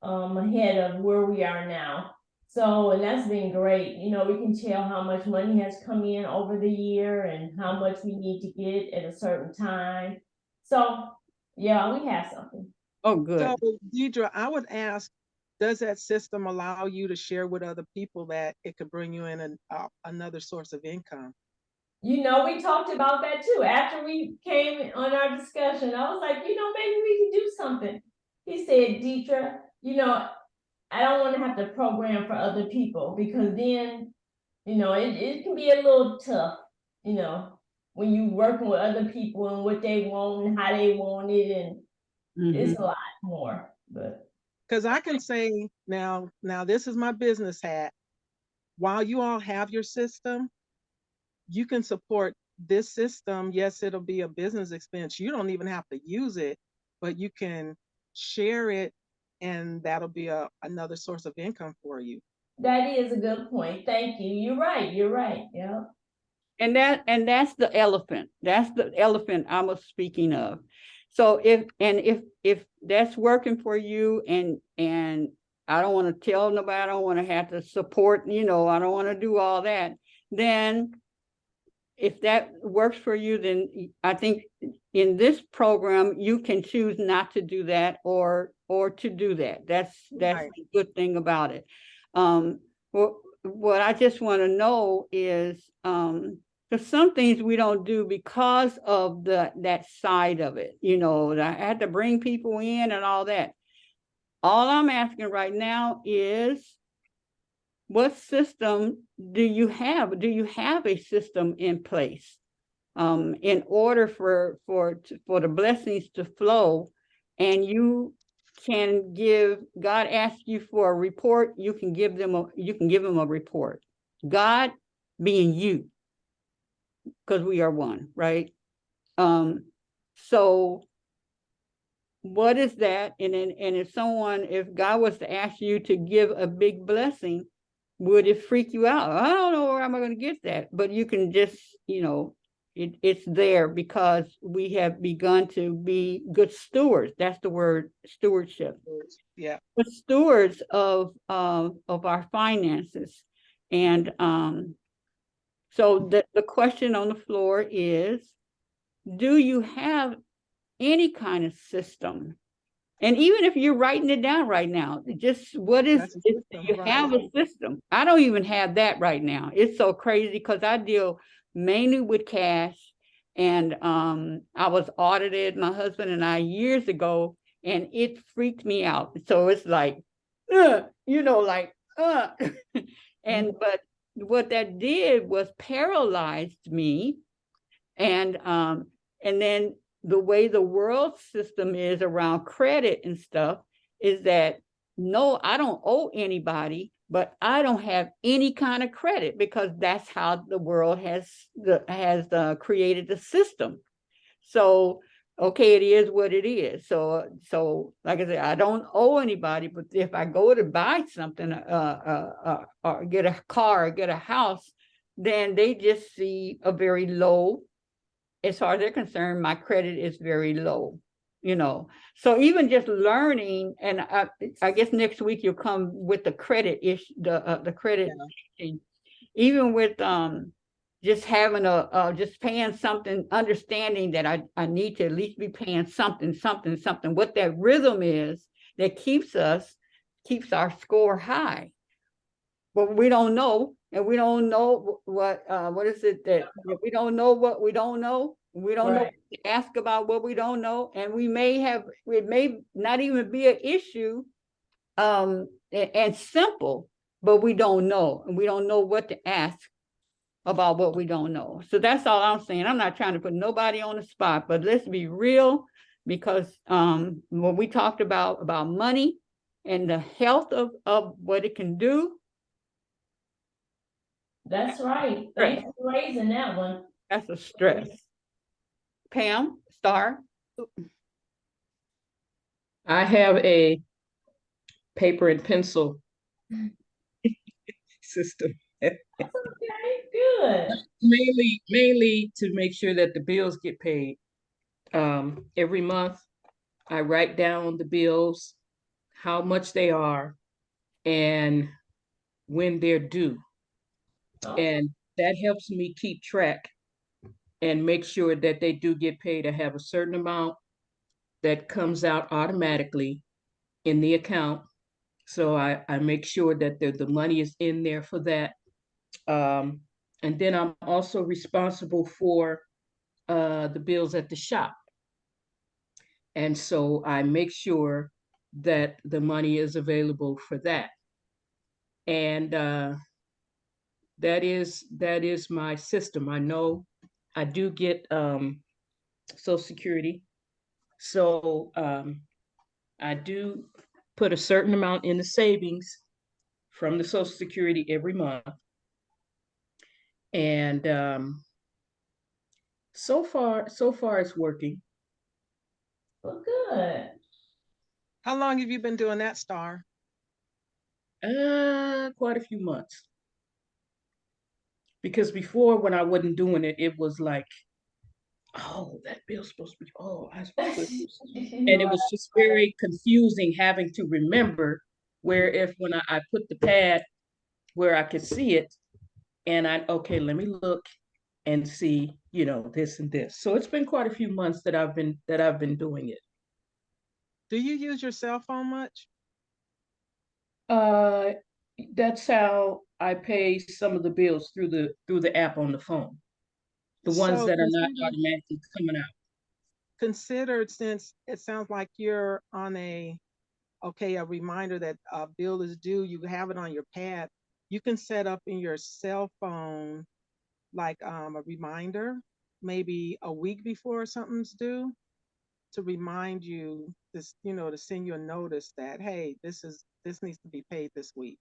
ahead of where we are now. So, and that's been great. We can tell how much money has come in over the year and how much we need to get at a certain time. So, yeah, we have something. Oh, good. So, Deidre, I would ask, does that system allow you to share with other people that it could bring you in another source of income? We talked about that too. After we came on our discussion, I was like, maybe we can do something. He said, Deitra, I don't want to have to program for other people because then, it can be a little tough, when you working with other people and what they want and how they want it, and it's a lot more. But because I can say now this is my business hat. While you all have your system, you can support this system. Yes, it'll be a business expense. You don't even have to use it, but you can share it, and that'll be another source of income for you. that is a good point. Thank you. You're right. Yeah. And that's the elephant. That's the elephant I was speaking of. So if that's working for you, and I don't want to tell nobody, I don't want to have to support, I don't want to do all that, then if that works for you, then I think in this program you can choose not to do that or to do that. That's right. The good thing about it. What I just want to know is, because some things we don't do because of that side of it, I had to bring people in and all that. All I'm asking right now is, what system do you have? Do you have a system in place in order for the blessings to flow? And you can give, God asks you for a report, you can give them a report. God being you, because we are one, right? So what is that? And if God was to ask you to give a big blessing, would it freak you out? I don't know, where am I going to get that? But you can just, it's there because we have begun to be good stewards. That's the word, stewardship. Yeah. Good stewards of our finances. And so the question on the floor is, do you have any kind of system? And even if you're writing it down right now, just what is, do you have a system? I don't even have that right now. It's so crazy because I deal mainly with cash. And I was audited, my husband and I, years ago, and it freaked me out. So it's like, and but what that did was paralyzed me. And then the way the world system is around credit and stuff is that, no, I don't owe anybody, but I don't have any kind of credit because that's how the world has created the system. So, okay, it is what it is. So like I said, I don't owe anybody, but if I go to buy something, or get a car, or get a house, then they just see a very low, as far as they're concerned, my credit is very low, So even just learning, and I guess next week you'll come with the credit issue, the credit, even with just having just paying something, understanding that I need to at least be paying something, what that rhythm is that keeps our score high. But we don't know, and we don't know what is it that we don't know what we don't know. We don't know to ask about what we don't know, and it may not even be an issue, and simple, but we don't know, and we don't know what to ask about what we don't know. So that's all I'm saying. I'm not trying to put nobody on the spot, but let's be real, because when we talked about money and the health of what it can do. That's right. Thanks for raising that one. That's a stress. Pam, Star? I have a paper and pencil system. Okay, good. Mainly to make sure that the bills get paid. Every month, I write down the bills, how much they are, and when they're due. And that helps me keep track and make sure that they do get paid. I have a certain amount that comes out automatically in the account. So I make sure that the money is in there for that. And then I'm also responsible for the bills at the shop. And so I make sure that the money is available for that. And that is my system. I know I do get Social Security. So I do put a certain amount in the savings from the Social Security every month. And so far it's working. Well, good. How long have you been doing that, Star? Quite a few months. Because before, when I wasn't doing it, it was like, oh, that bill's supposed to be, oh, I'm supposed to. And it was just very confusing having to remember, where if when I put the pad where I could see it, and okay, let me look and see, this and this. So it's been quite a few months that I've been doing it. Do you use your cell phone much? That's how I pay some of the bills through the app on the phone. The ones that are not automatically coming out. Considered, since it sounds like you're on a reminder that a bill is due, you have it on your pad. you can set up in your cell phone like a reminder, maybe a week before something's due, to remind you this, to send you a notice that, hey, this needs to be paid this week,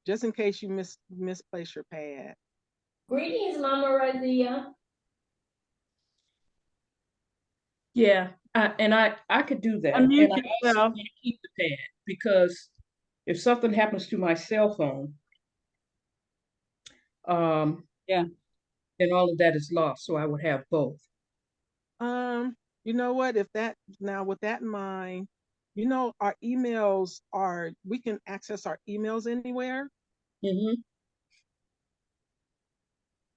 just in case you misplace your pad. Greetings, Mama Raziya. Yeah, I could do that. And Unmute I also yourself. want to keep the pad because if something happens to my cell phone, Yeah. then all of that is lost. So I would have both. You know what? If that Now with that in mind, our emails we can access our emails anywhere. Mm-hmm.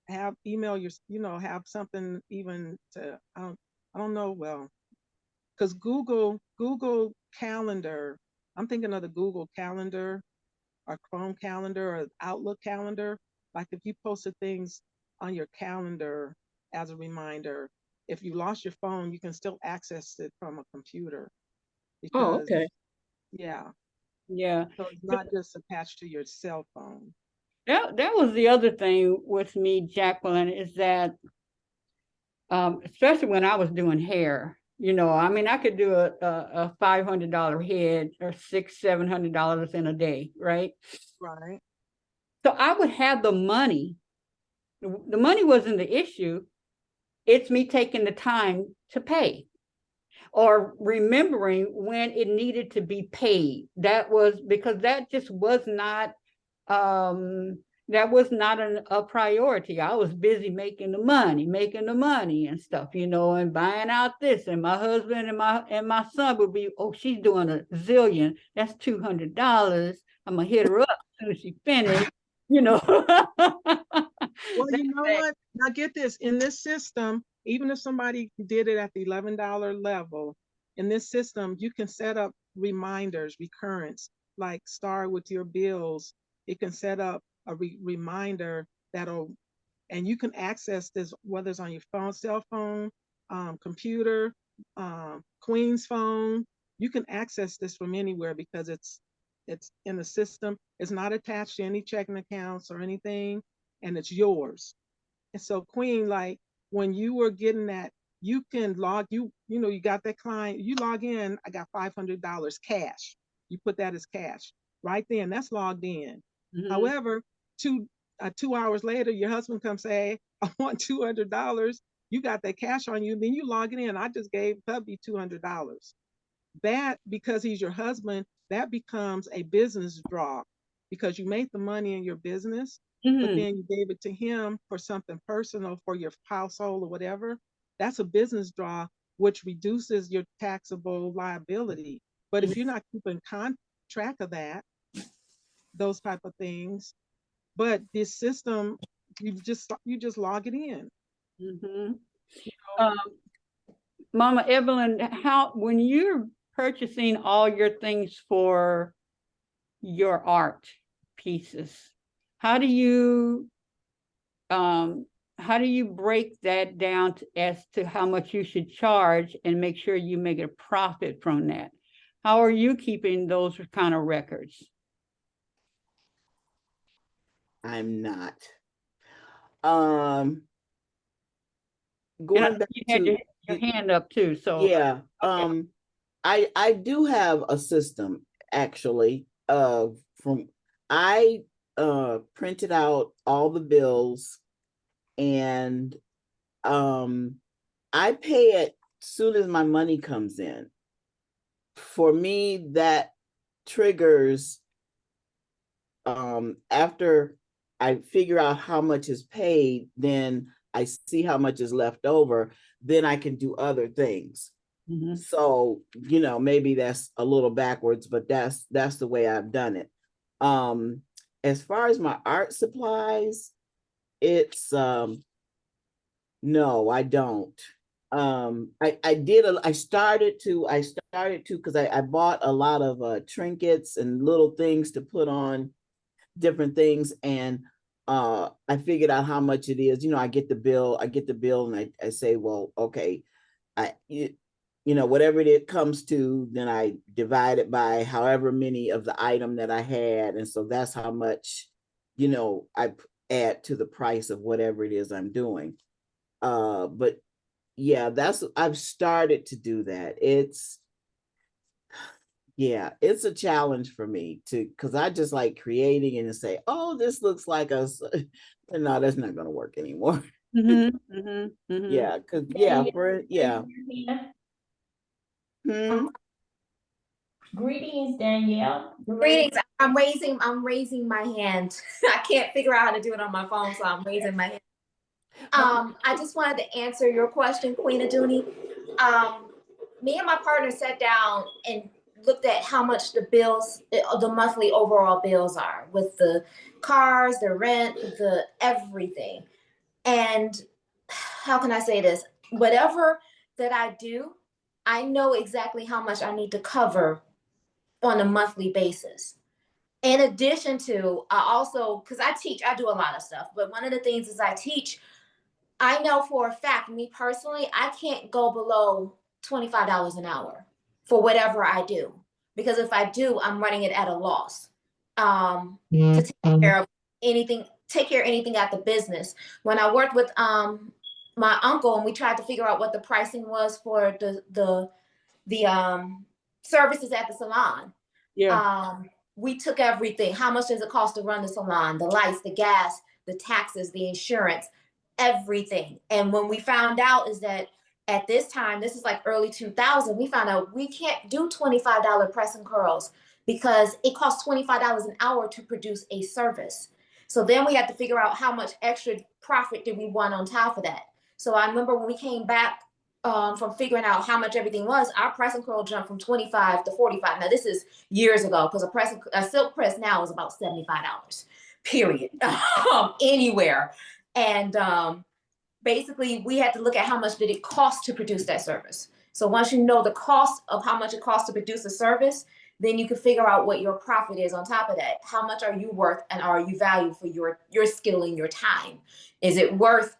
Have email your, have something even to, I don't know, well, because Google Calendar, I'm thinking of the Google Calendar or Chrome Calendar or Outlook Calendar. Like if you posted things on your calendar as a reminder, if you lost your phone, you can still access it from a computer Oh, because, okay. yeah, Yeah. so it's not just attached to your cell phone. That was the other thing with me, Jacqueline, is that especially when I was doing hair, I mean, I could do a $500 head or $700 in a day, right? Right. So I would have the money. The money wasn't the issue. It's me taking the time to pay or remembering when it needed to be paid. That was because that just was not um a priority. I was busy making the money and stuff, and buying out this. And my husband and my son would be, oh, she's doing a zillion. That's $200. I'm gonna hit her up as soon as she finished, you know. Well, you know what? Now get this. In this system, even if somebody did it at the $11 level, in this system, you can set up reminders, recurrence, like start with your bills. It can set up a reminder and you can access this whether it's on your phone, cell phone, computer, Queen's phone. You can access this from anywhere because it's in the system. It's not attached to any checking accounts or anything, and it's yours. And so, Queen, like when you were getting that, you can you got that client, you log in, I got $500 cash. You put that as cash right then. That's logged in. Mhm. However, 2 hours later, your husband comes say, I want $200. You got that cash on you. Then you log it in. I just gave hubby $200. That, because he's your husband, that becomes a business draw because you made the money in your business, but Mhm. then you gave it to him for something personal for your household or whatever. That's a business draw, which reduces your taxable liability. But if you're not keeping track of that, those type of things, but this system, you just log it in. Mhm. Um, Mama Evelyn, how when you're purchasing all your things for your art pieces, how do you um how do you break that down as to how much you should charge and make sure you make a profit from that? How are you keeping those kind of records? I'm not. And I Going think back you had to your hand up too. So yeah, okay. I do have a system actually. From I printed out all the bills and I pay it soon as my money comes in. For me, that triggers after I figure out how much is paid, then I see how much is left over, then I can do other things. Mhm. So, maybe that's a little backwards, but that's the way I've done it. As far as my art supplies, it's no, I don't. I started to because I bought a lot of trinkets and little things to put on different things, and I figured out how much it is. I get the bill and I say, well, okay, I you know, whatever it comes to, then I divide it by however many of the item that I had. And so that's how much, you know, I add to the price of whatever it is I'm doing. But yeah, I've started to do that. Yeah, it's a challenge for me because I just like creating and say, oh, this looks like us. No, that's not going to work anymore. Yeah, because yeah. Greetings, Danielle. Greetings. I'm raising my hand. I can't figure out how to do it on my phone, so I'm raising my hand. I just wanted to answer your question, Queen Aduni. Me and my partner sat down and looked at how much the bills, the monthly overall bills are with the cars, the rent, the everything. And how can I say this? Whatever that I do, I know exactly how much I need to cover on a monthly basis. In addition to, I also, because I teach, I do a lot of stuff, but one of the things is I teach, I know for a fact, me personally, I can't go below $25 an hour for whatever I do. Because if I do, I'm running it at a loss. To take care of anything at the business. When I worked with my uncle and we tried to figure out what the pricing was for the services at the salon. Yeah. We took everything. How much does it cost to run the salon? The lights, the gas, the taxes, the insurance, everything. And when we found out is that at this time, this is like early 2000, we found out we can't do $25 press and curls because it costs $25 an hour to produce a service. So then we had to figure out how much extra profit did we want on top of that. So I remember when we came back from figuring out how much everything was, our press and curl jumped from 25 to 45. Now this is years ago because a silk press now is about $75, period, anywhere. And basically we had to look at how much did it cost to produce that service. So once you know the cost of how much it costs to produce a service, then you can figure out what your profit is on top of that. How much are you worth and are you valued for your skill and your time? Is it worth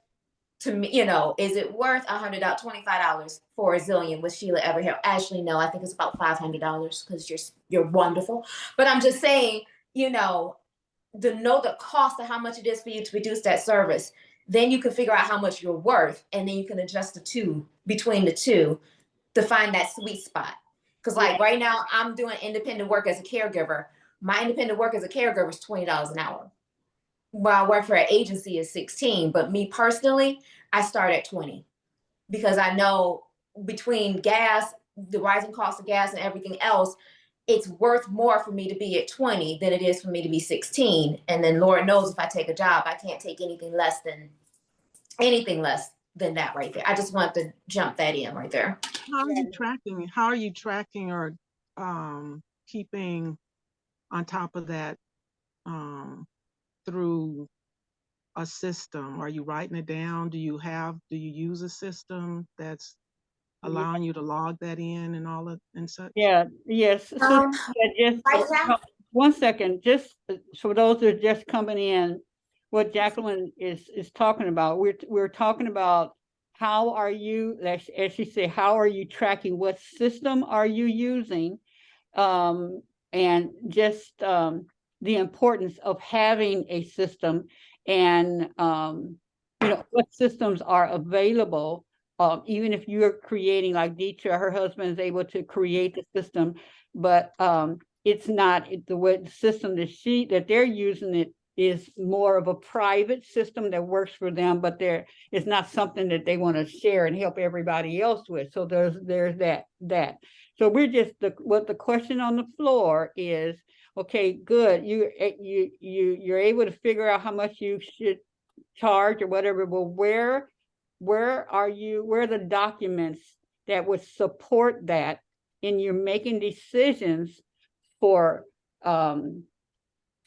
to me, you know, is it worth $125 for a zillion with Sheila Everette-Hale? Actually, no, I think it's about $500 because you're wonderful. But I'm just saying, you know the cost of how much it is for you to produce that service. Then you can figure out how much you're worth, and then you can adjust between the two to find that sweet spot. Because like right now, I'm doing independent work as a caregiver. My independent work as a caregiver is $20 an hour. While I work for an agency is 16, but me personally, I start at 20 because I know between gas, the rising cost of gas and everything else, it's worth more for me to be at 20 than it is for me to be 16. And then Lord knows if I take a job, I can't take anything less than that right there. I just want to jump that in right there. How are you tracking or keeping on top of that through a system? Are you writing it down? Do you use a system that's allowing you to log that in and all of and such? Yeah, yes. So just Right now, 1 second, just so those that are just coming in, what Jacqueline is talking about, we're talking about how are you, as she said, how are you tracking? What system are you using? And just the importance of having a system and what systems are available. Even if you're creating, like Deitra, her husband is able to create the system, but it's not the system that they're using. It is more of a private system that works for them, but it's not something that they want to share and help everybody else with. So there's that. So we're just what the question on the floor is. Okay, good. You're able to figure out how much you should charge or whatever. But where are the documents that would support that in your making decisions for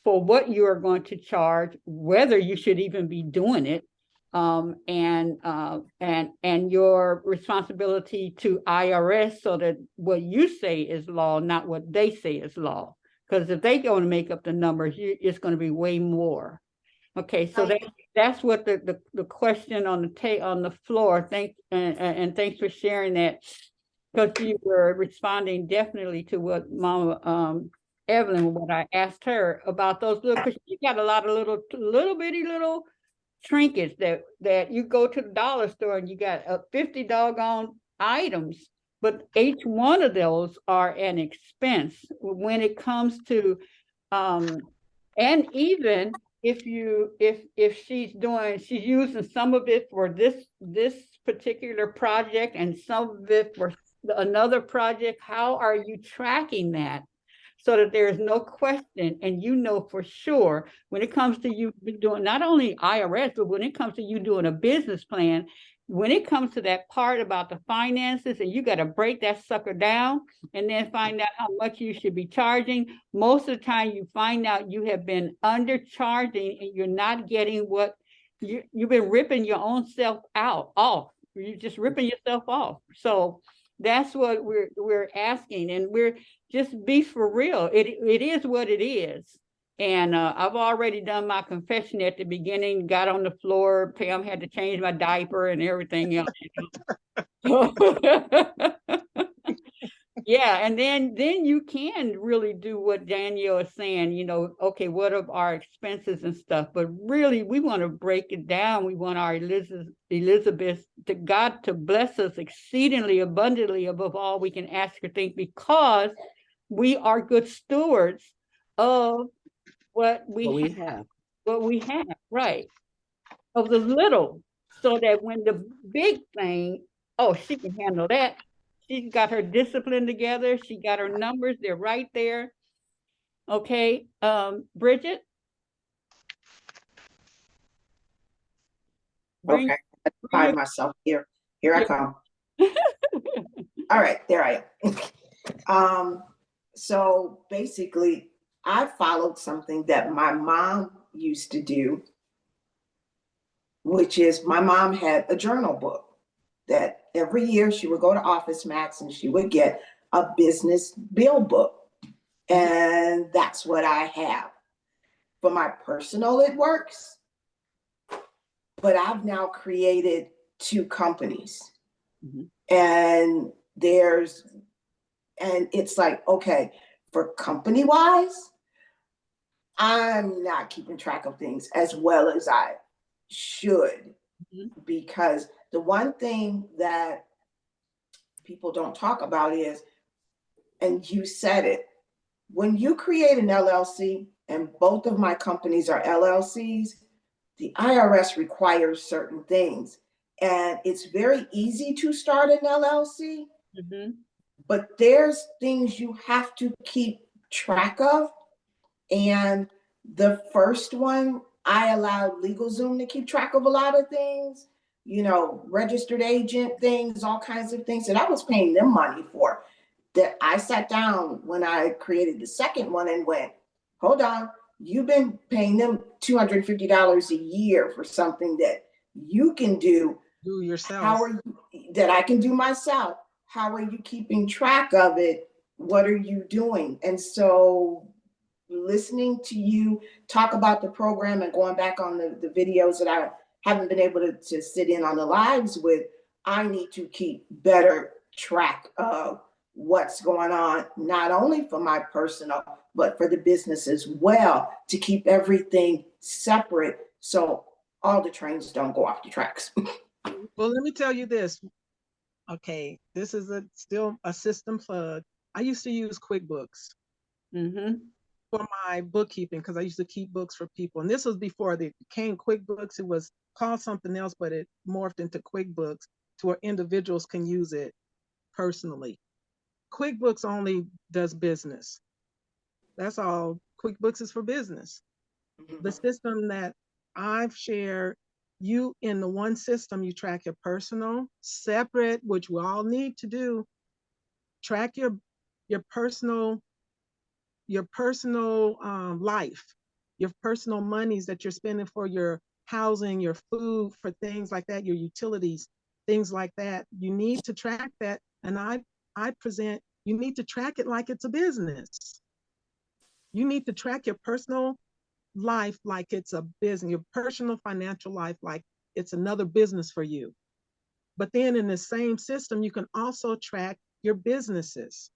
what you are going to charge, whether you should even be doing it, and your responsibility to IRS, so that what you say is law, not what they say is law. Because if they go and make up the numbers, it's going to be way more. Okay, so that's what the question on the floor. Thanks for sharing that. because you were responding definitely to what Mama Evelyn, what I asked her about those little, because she got a lot of little bitty little trinkets that you go to the dollar store and you got 50 doggone items, but each one of those are an expense when it comes to and even if she's using some of it for this particular project and some of it for another project, how are you tracking that so that there is no question and you know for sure when it comes to you doing not only IRS, but when it comes to you doing a business plan, when it comes to that part about the finances and you got to break that sucker down and then find out how much you should be charging, most of the time you find out you have been undercharging and you're not getting what you've been ripping your own self off. You're just ripping yourself off. So that's what we're asking, and we're just be for real. It is what it is. And I've already done my confession at the beginning, got on the floor, Pam had to change my diaper and everything else. Yeah, and then you can really do what Danielle is saying, you know, okay, what are our expenses and stuff, but really we want to break it down. We want our Elizabeth to God to bless us exceedingly abundantly above all we can ask or think, because we are good stewards of what we have, right, of the little, so that when the big thing, oh, she can handle that. She's got her discipline together. She got her numbers. They're right there. Okay. Bridget. Okay. Find myself here. Here I come. All right, there I am. So basically, I followed something that my mom used to do, which is my mom had a journal book that every year she would go to Office Max and she would get a business bill book. And that's what I have. For my personal, it works. But I've now created 2 companies. Mm-hmm. And it's like, okay, for company wise, I'm not keeping track of things as well as I should. Mm-hmm. Because the one thing that people don't talk about is, and you said it, when you create an LLC, and both of my companies are LLCs, the IRS requires certain things. And it's very easy to start an LLC, mm-hmm. but there's things you have to keep track of. And the first one, I allowed LegalZoom to keep track of a lot of things, you know, registered agent things, all kinds of things that I was paying them money for. That I sat down when I created the second one and went, hold on, you've been paying them $250 a year for something that you can do yourself. How are you, that I can do myself? How are you keeping track of it? What are you doing? And so listening to you talk about the program and going back on the videos that I haven't been able to sit in on the lives with, I need to keep better track of what's going on, not only for my personal, but for the business as well, to keep everything separate so all the trains don't go off the tracks. Well, let me tell you this. Okay, this is still a system plug. I used to use QuickBooks for my bookkeeping because I used to keep books for people. And this was before they became QuickBooks. It was called something else, but it morphed into QuickBooks to where individuals can use it personally. QuickBooks only does business. That's all. QuickBooks is for business. Mm-hmm. The system that I've shared, you in the one system, you track your personal, separate, which we all need to do. Track your personal life, your personal monies that you're spending for your housing, your food, for things like that, your utilities, things like that. You need to track that. And I present, you need to track it like it's a business. You need to track your personal life like it's a business, your personal financial life like it's another business for you. But then in the same system, you can also track your businesses.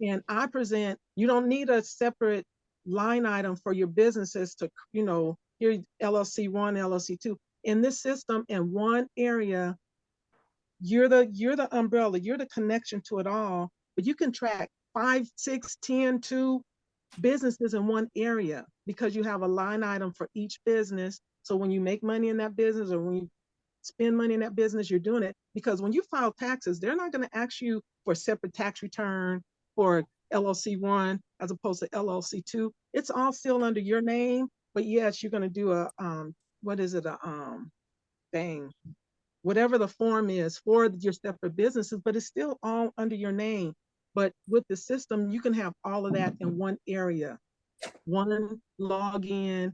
And I present, you don't need a separate line item for your businesses to, you know, here LLC 1, LLC 2. In this system, in one area, you're the umbrella, you're the connection to it all, but you can track 5, 6, 10, 2 businesses in one area because you have a line item for each business. So when you make money in that business or when you spend money in that business, you're doing it. Because when you file taxes, they're not going to ask you for a separate tax return for LLC 1 as opposed to LLC 2. It's all still under your name, but yes, you're going to do a what is it, thing, whatever the form is for your separate businesses, but it's still all under your name. But with the system, you can have all of that in one area, one login,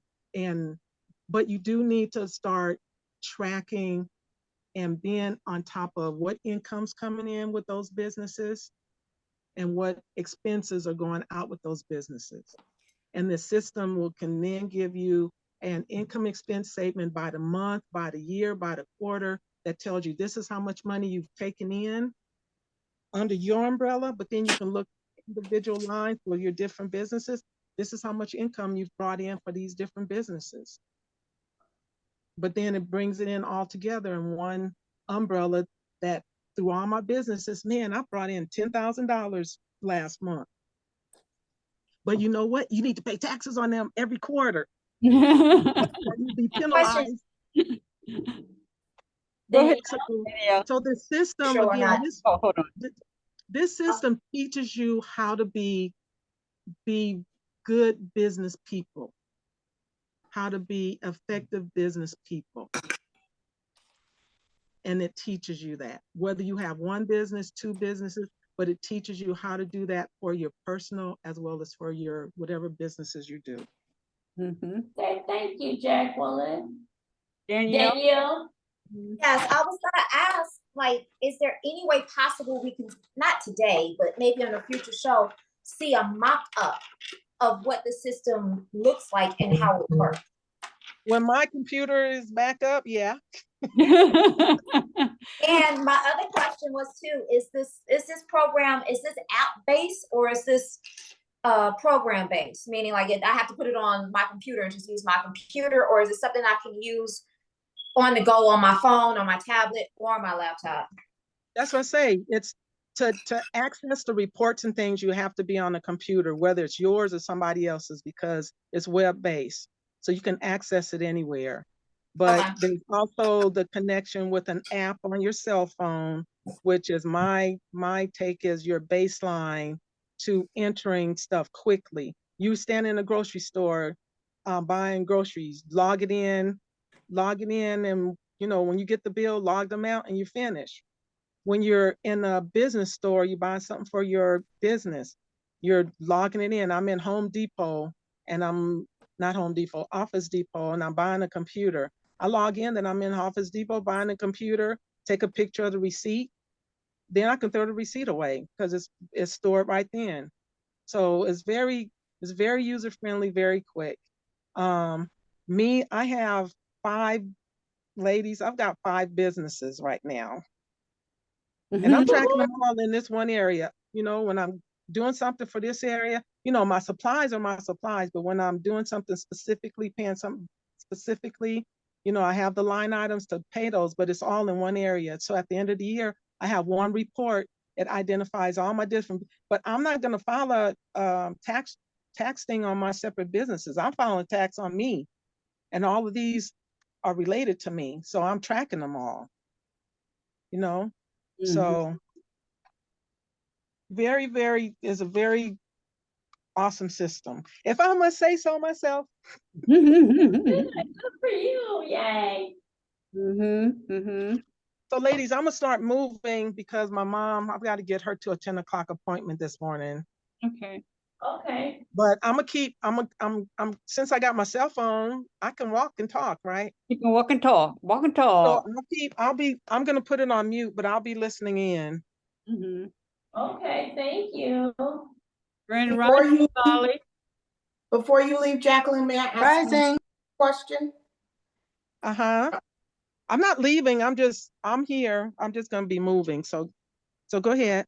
but you do need to start tracking and being on top of what income's coming in with those businesses and what expenses are going out with those businesses. And the system can then give you an income expense statement by the month, by the year, by the quarter that tells you this is how much money you've taken in under your umbrella, but then you can look at individual lines for your different businesses. This is how much income you've brought in for these different businesses. But then it brings it in all together in one umbrella that through all my businesses, man, I brought in $10,000 last month. But you know what? You need to pay taxes on them every quarter. You be penalized. Go ahead. So the system, Sure, again, Hold on. this system teaches you how to be good business people, how to be effective business people. And it teaches you that, whether you have one business, two businesses, but it teaches you how to do that for your personal as well as for your whatever businesses you do. Mm-hmm. Thank you, Jacqueline. Danielle? Danielle? Yes, I was gonna ask, like, is there any way possible we can, not today, but maybe on a future show, see a mock-up of what the system looks like and how it works? When my computer is back up, yeah. And my other question was too, is this program, is this app-based or is this program-based? Meaning like I have to put it on my computer and just use my computer, or is it something I can use on the go on my phone, on my tablet, or my laptop? That's what I say. It's to access the reports and things, you have to be on a computer, whether it's yours or somebody else's, because it's web-based. So you can access it anywhere. But there's also the connection with an app on your cell phone, which is my take is your baseline to entering stuff quickly. You stand in a grocery store buying groceries, log it in, and you know, when you get the bill, log them out and you finish. When you're in a business store, you buy something for your business, you're logging it in. I'm in Home Depot and I'm not Home Depot, Office Depot, and I'm buying a computer. I log in, then I'm in Office Depot buying a computer, take a picture of the receipt, then I can throw the receipt away because it's stored right then. So it's very user-friendly, very quick. Me, I have 5 ladies, I've got 5 businesses right now. And I'm tracking them all in this one area. You know, when I'm doing something for this area, you know, my supplies are my supplies, but when I'm doing something specifically, paying something specifically, you know, I have the line items to pay those, but it's all in one area. So at the end of the year, I have one report. It identifies all my different, but I'm not going to file a tax thing on my separate businesses. I'm filing tax on me, and all of these are related to me. So I'm tracking them all, you know? Mm-hmm. So is a very awesome system, if I must say so myself. Good for you, yay. So ladies, I'm gonna start moving because my mom, I've got to get her to a 10 o'clock appointment this morning. Okay. But I'm since I got my cell phone, I can walk and talk, right? You can walk and talk. So I'm gonna put it on mute, but I'll be listening in. Okay, thank you. Before you leave, Jacqueline, may I ask a question? I'm not leaving. I'm here. I'm just gonna be moving. So go ahead.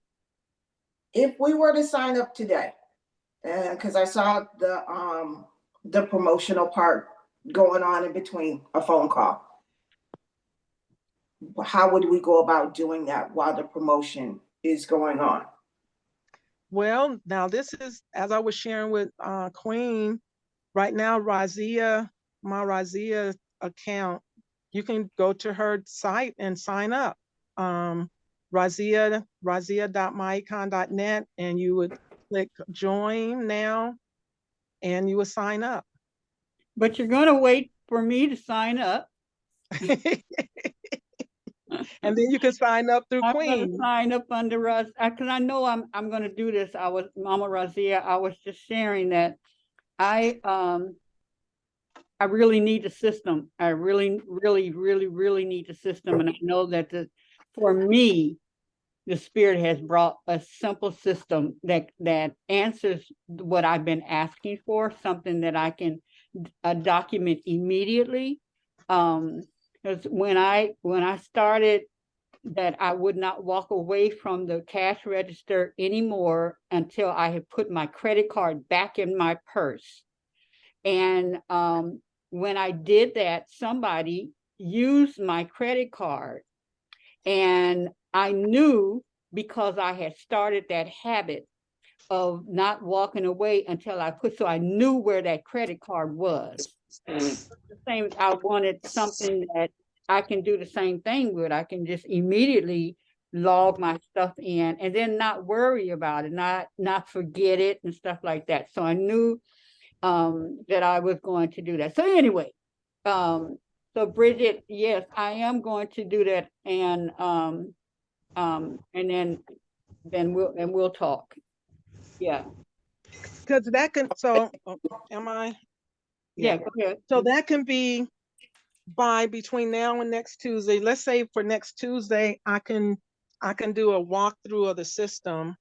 if we were to sign up today, because I saw the promotional part going on in between a phone call, how would we go about doing that while the promotion is going on? Well, now this is, as I was sharing with Queen, right now, Raziya, my Raziya account, you can go to her site and sign up. Raziya.myecon.net, and you would click join now and you would sign up. But you're gonna wait for me to sign up. And then you can sign up through I'm gonna Queen. sign up under Raz, because I know I'm gonna do this. Mama Razia, I was just sharing that I really need the system. I really, really, really, really need the system. And I know that for me, the Spirit has brought a simple system that answers what I've been asking for, something that I can document immediately. Because when I started that I would not walk away from the cash register anymore until I had put my credit card back in my purse. And when I did that, somebody used my credit card, and I knew, because I had started that habit of not walking away until so I knew where that credit card was. The same, I wanted something that I can do the same thing with. I can just immediately log my stuff in and then not worry about it, not forget it and stuff like that. So I knew that I was going to do that. So anyway, so Bridget, yes, I am going to do that, and then we'll talk. Yeah. Because that can, so am I? Yeah, go ahead. So that can be by between now and next Tuesday. Let's say for next Tuesday, I can do a walkthrough of the system,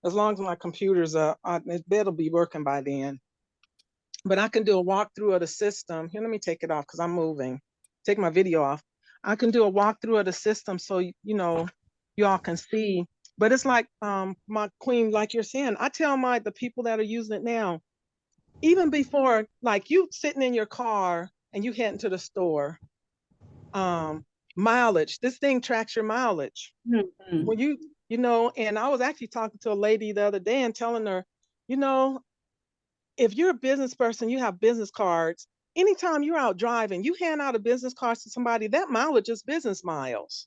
as long as my computer's it'll be working by then. But I can do a walkthrough of the system. Here, let me take it off because I'm moving. Take my video off. I can do a walkthrough of the system so you know you all can see. But it's like my Queen, like you're saying, I tell the people that are using it now, even before, like you sitting in your car and you heading to the store, mileage, this thing tracks your mileage. Mm-hmm. When you know, and I was actually talking to a lady the other day and telling her, you know, if you're a business person, you have business cards, anytime you're out driving, you hand out a business card to somebody, that mileage is business miles.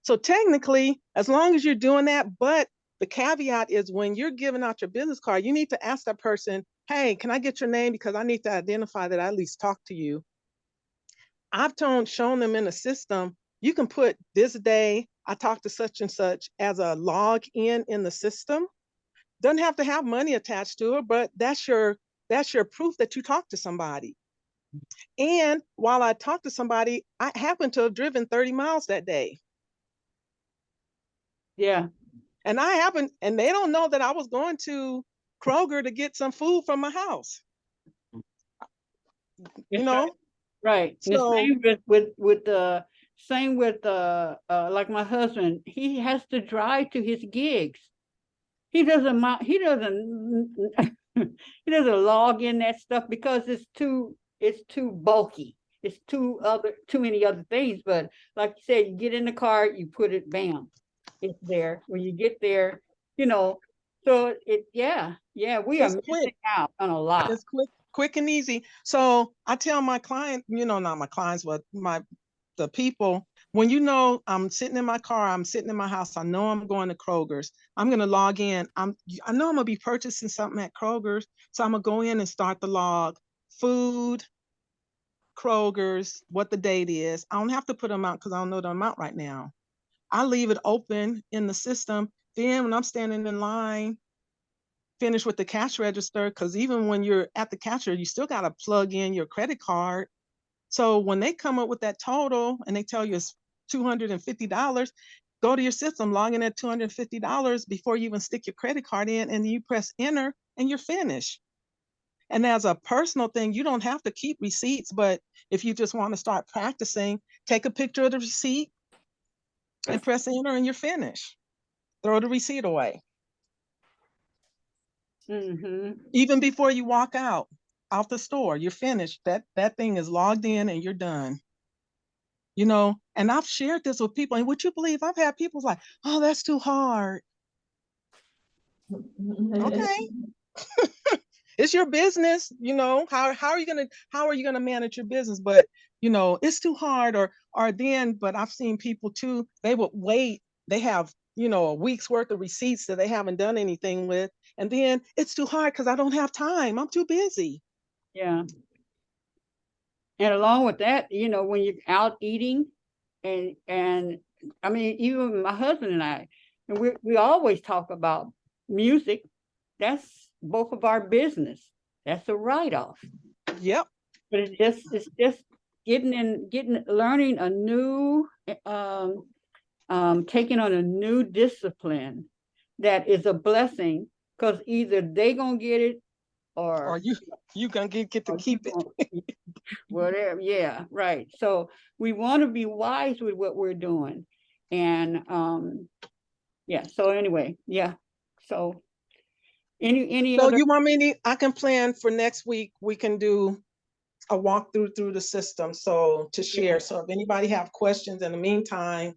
So technically, as long as you're doing that, but the caveat is when you're giving out your business card, you need to ask that person, hey, can I get your name? Because I need to identify that I at least talked to you. I've shown them in the system, you can put this day, I talked to such and such as a log in the system. Doesn't have to have money attached to it, but that's your proof that you talked to somebody. And while I talked to somebody, I happened to have driven 30 miles that day. Yeah. And and they don't know that I was going to Kroger to get some food from my house. You know? Right. So, the same with like my husband, he has to drive to his gigs. He doesn't he doesn't log in that stuff because it's too bulky. It's too many other things. But like you said, you get in the car, you put it, bam, it's there. When you get there, you know, so we are missing out on a lot. It's quick and easy. So I tell my client, you know, not my clients, but the people, when you know I'm sitting in my car, I'm sitting in my house, I know I'm going to Kroger's, I'm gonna log in. I know I'm gonna be purchasing something at Kroger's, so I'm gonna go in and start the log. Food, Kroger's, what the date is. I don't have to put them out because I don't know the amount right now. I leave it open in the system. Then when I'm standing in line, finish with the cash register, because even when you're at the cashier, you still got to plug in your credit card. So when they come up with that total and they tell you it's $250, go to your system, log in at $250 before you even stick your credit card in, and you press enter and you're finished. And as a personal thing, you don't have to keep receipts, but if you just want to start practicing, take a picture of the receipt and press enter and you're finished. Throw the receipt away. Even before you walk out the store, you're finished. That thing is logged in and you're done. You know, and I've shared this with people, and would you believe I've had people like, oh, that's too hard. Okay. It's your business, you know. How are you gonna manage your business? But you know, it's too hard, or then, but I've seen people too, they would wait, they have, you know, a week's worth of receipts that they haven't done anything with, and then it's too hard because I don't have time. I'm too busy. Yeah. And along with that, you know, when you're out eating, and I mean, even my husband and I, and we always talk about music. That's both of our business. That's a write-off. Yep. But it's just learning a new, taking on a new discipline that is a blessing, because either they gonna get it or you gonna get to keep it. Whatever. Yeah, right. So we want to be wise with what we're doing. And yeah, so anyway, yeah. So any So other, you want me to, I can plan for next week, we can do a walkthrough through the system, so to share. So if anybody have questions in the meantime,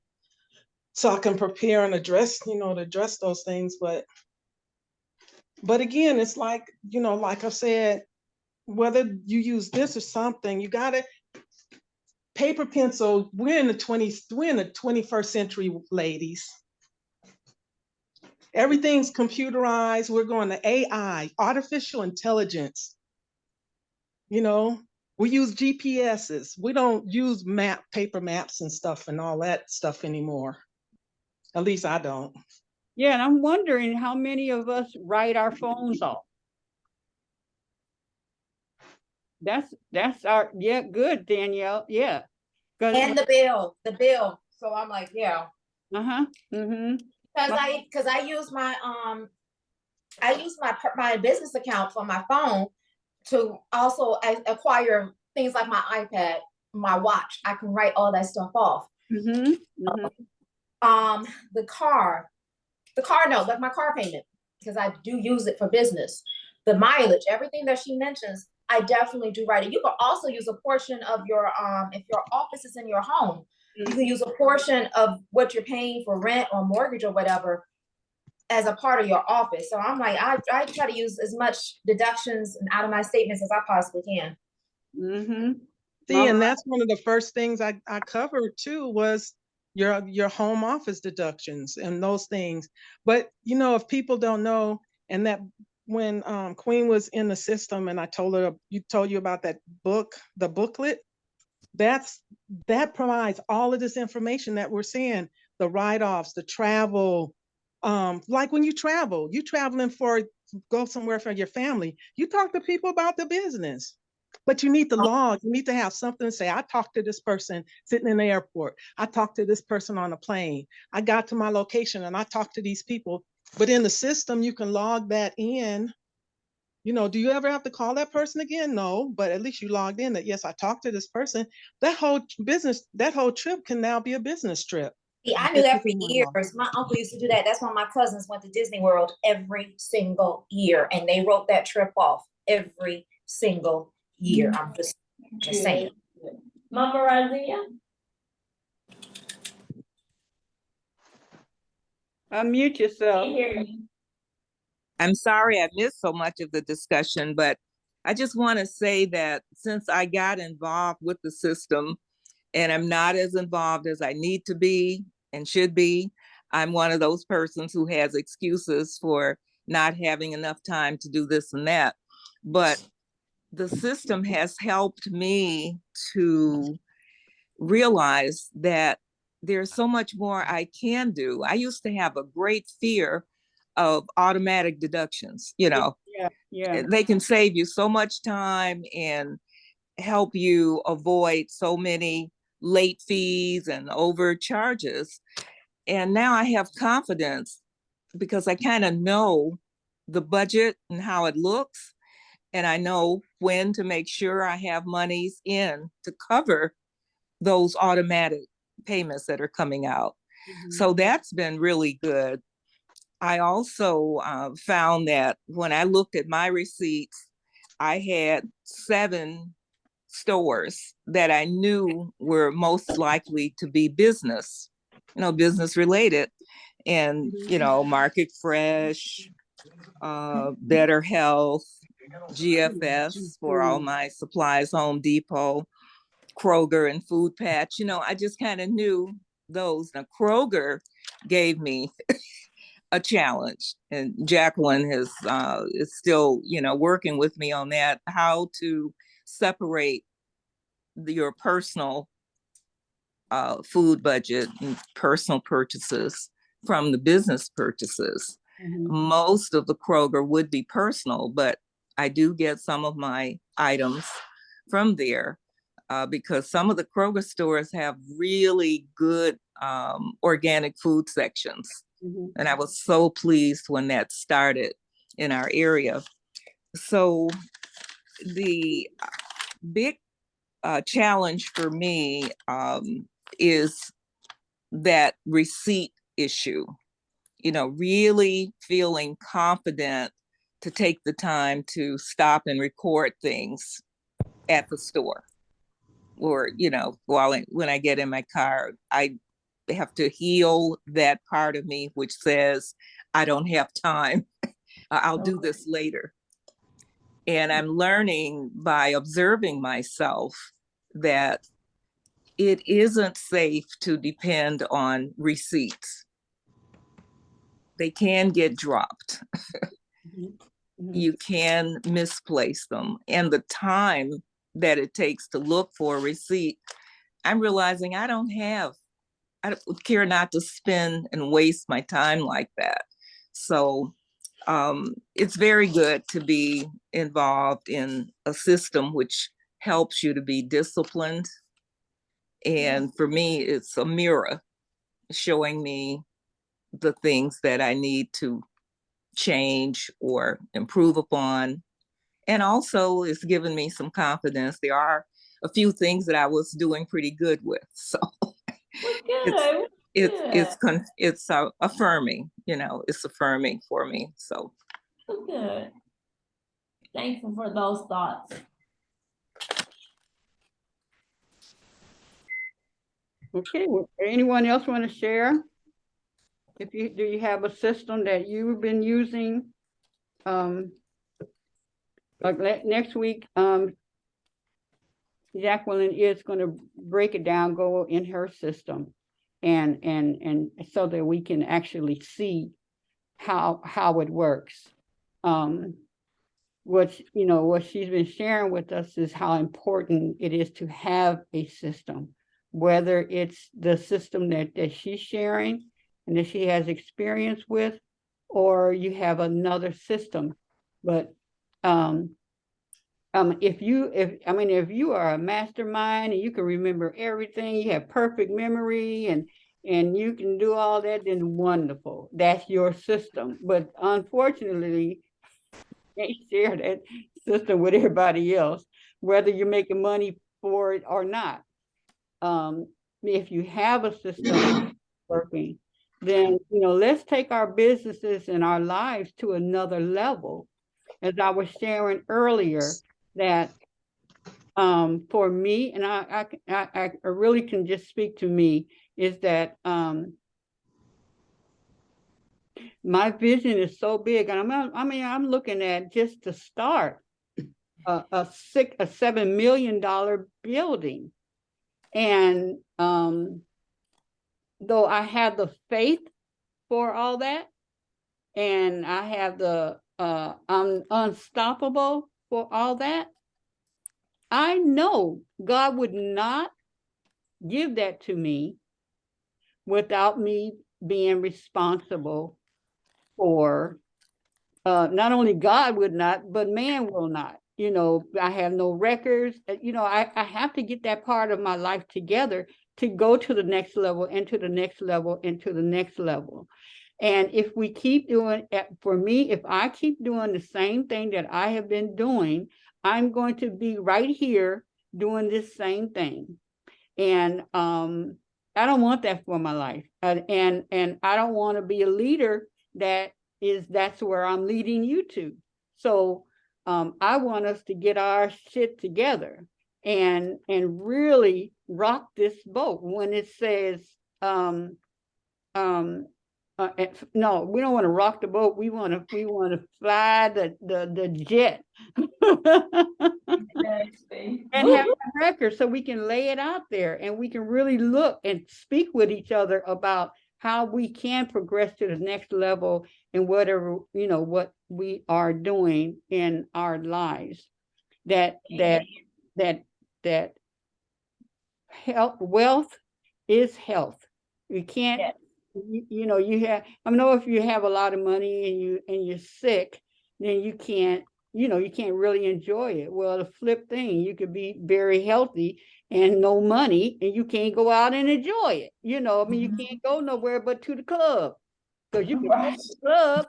so I can prepare and address, you know, to address those things. But again, it's like, you know, like I said, whether you use this or something, you gotta, paper pencil, we're in the 21st century, ladies. Everything's computerized. We're going to AI, artificial intelligence. You know, we use GPSs. We don't use paper maps and stuff and all that stuff anymore. At least I don't. yeah, and I'm wondering how many of us write our phones off. That's our, yeah, good, Danielle. Yeah. And the bill. So I'm like, yeah. Because I use my business account for my phone to also acquire things like my iPad, my watch. I can write all that stuff off. The car, no, like my car payment, because I do use it for business. The mileage, everything that she mentions, I definitely do write it. You can also use a portion of your if your office is in your home, you can use a portion of what you're paying for rent or mortgage or whatever as a part of your office. So I'm like, I try to use as much deductions and out of my statements as I possibly can. See, and that's one of the first things I covered too, was your home office deductions and those things. But you know, if people don't know, and that when Queen was in the system and I told you about that book, the booklet, that provides all of this information that we're seeing, the write-offs, the travel. Like when you traveling go somewhere for your family, you talk to people about the business. But you need to log, you need to have something to say. I talked to this person sitting in the airport. I talked to this person on a plane. I got to my location and I talked to these people. But in the system, you can log that in. You know, do you ever have to call that person again? No, but at least you logged in that, yes, I talked to this person. That whole trip can now be a business trip. See, I knew that for years. My uncle used to do that. That's why my cousins went to Disney World every single year, and they wrote that trip off every single year. I'm just saying. Mama Raziya? Unmute yourself. I hear you. I'm sorry I missed so much of the discussion, but I just want to say that since I got involved with the system and I'm not as involved as I need to be and should be, I'm one of those persons who has excuses for not having enough time to do this and that. But the system has helped me to realize that there's so much more I can do. I used to have a great fear of automatic deductions. You know, they can save you so much time and help you avoid so many late fees and overcharges. And now I have confidence because I kind of know the budget and how it looks. And I know when to make sure I have monies in to cover those automatic payments that are coming out. So that's been really good. I also found that when I looked at my receipts, I had 7 stores that I knew were most likely to be business, business related. And, Market Fresh, Better Health, GFS for all my supplies, Home Depot, Kroger, and Food Patch. I just kind of knew those. Now, Kroger gave me a challenge, and Jacqueline is still, working with me on that, how to separate your personal food budget and personal purchases from the business purchases. Most of the Kroger would be personal, but I do get some of my items from there because some of the Kroger stores have really good organic food sections. And I was so pleased when that started in our area. So the big challenge for me is that receipt issue, really feeling confident to take the time to stop and record things at the store. Or, when I get in my car, I have to heal that part of me which says, I don't have time. I'll do this later. And I'm learning by observing myself that it isn't safe to depend on receipts. They can get dropped. You can misplace them. And the time that it takes to look for a receipt, I'm realizing I don't care not to spend and waste my time like that. So it's very good to be involved in a system which helps you to be disciplined. And for me, it's a mirror showing me the things that I need to change or improve upon. And also it's given me some confidence. There are a few things that I was doing pretty good with. So it's affirming, it's affirming for me. So good. Thankful for those thoughts. Okay, anyone else want to share? Do you have a system that you've been using? Like next week, Jacqueline is going to break it down, go in her system, and so that we can actually see how it works. What she's been sharing with us is how important it is to have a system, whether it's the system that she's sharing and that she has experience with, or you have another system. But if you are a mastermind and you can remember everything, you have perfect memory and you can do all that, then wonderful. That's your system. But unfortunately, can't share that system with everybody else, whether you're making money for it or not. If you have a system working, then let's take our businesses and our lives to another level. As I was sharing earlier, that for me, and I really can just speak to me, is that my vision is so big, and I'm looking at just to start a $7 million building, and though I have the faith for all that, and I have I'm unstoppable for all that, I know God would not give that to me without me being responsible for, not only God would not, but man will not. I have no records. I have to get that part of my life together to go to the next level and to the next level and to the next level. And if we keep doing, for me, if I keep doing the same thing that I have been doing, I'm going to be right here doing this same thing. And I don't want that for my life. And I don't want to be a leader that's where I'm leading you to. So I want us to get our shit together and really rock this boat. When it says no, we don't want to rock the boat. We want to fly the jet. And have a record so we can lay it out there and we can really look and speak with each other about how we can progress to the next level in whatever, what we are doing in our lives. That health, wealth is health. You can't, you have, I know if you have a lot of money and you're sick, then you can't really enjoy it. Well, the flip thing, you could be very healthy and no money and you can't go out and enjoy it. You can't go nowhere but to the club, because you can go to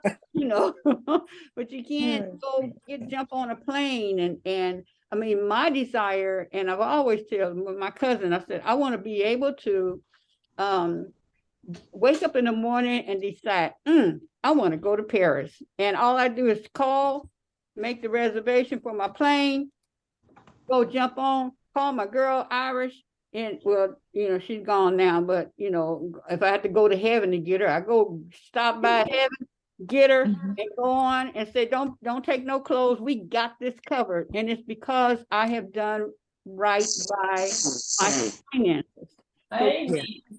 the club, but you can't go jump on a plane. And I mean, my desire, and I've always tell my cousin, I said, I want to be able to wake up in the morning and decide, I want to go to Paris. And all I do is call, make the reservation for my plane, go jump on, call my girl Irish. And well, she's gone now, but if I had to go to heaven to get her, I go stop by heaven, get her, and go on and say, don't take no clothes. We got this covered. And it's because I have done right by my finances. So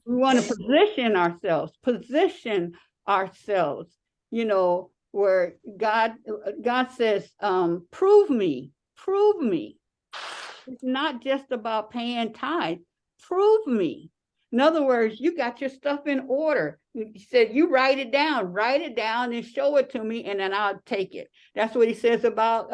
we want to position ourselves, where God says, prove me. It's not just about paying tithe. Prove me. In other words, you got your stuff in order. He said, you write it down and show it to me, and then I'll take it. That's what he says about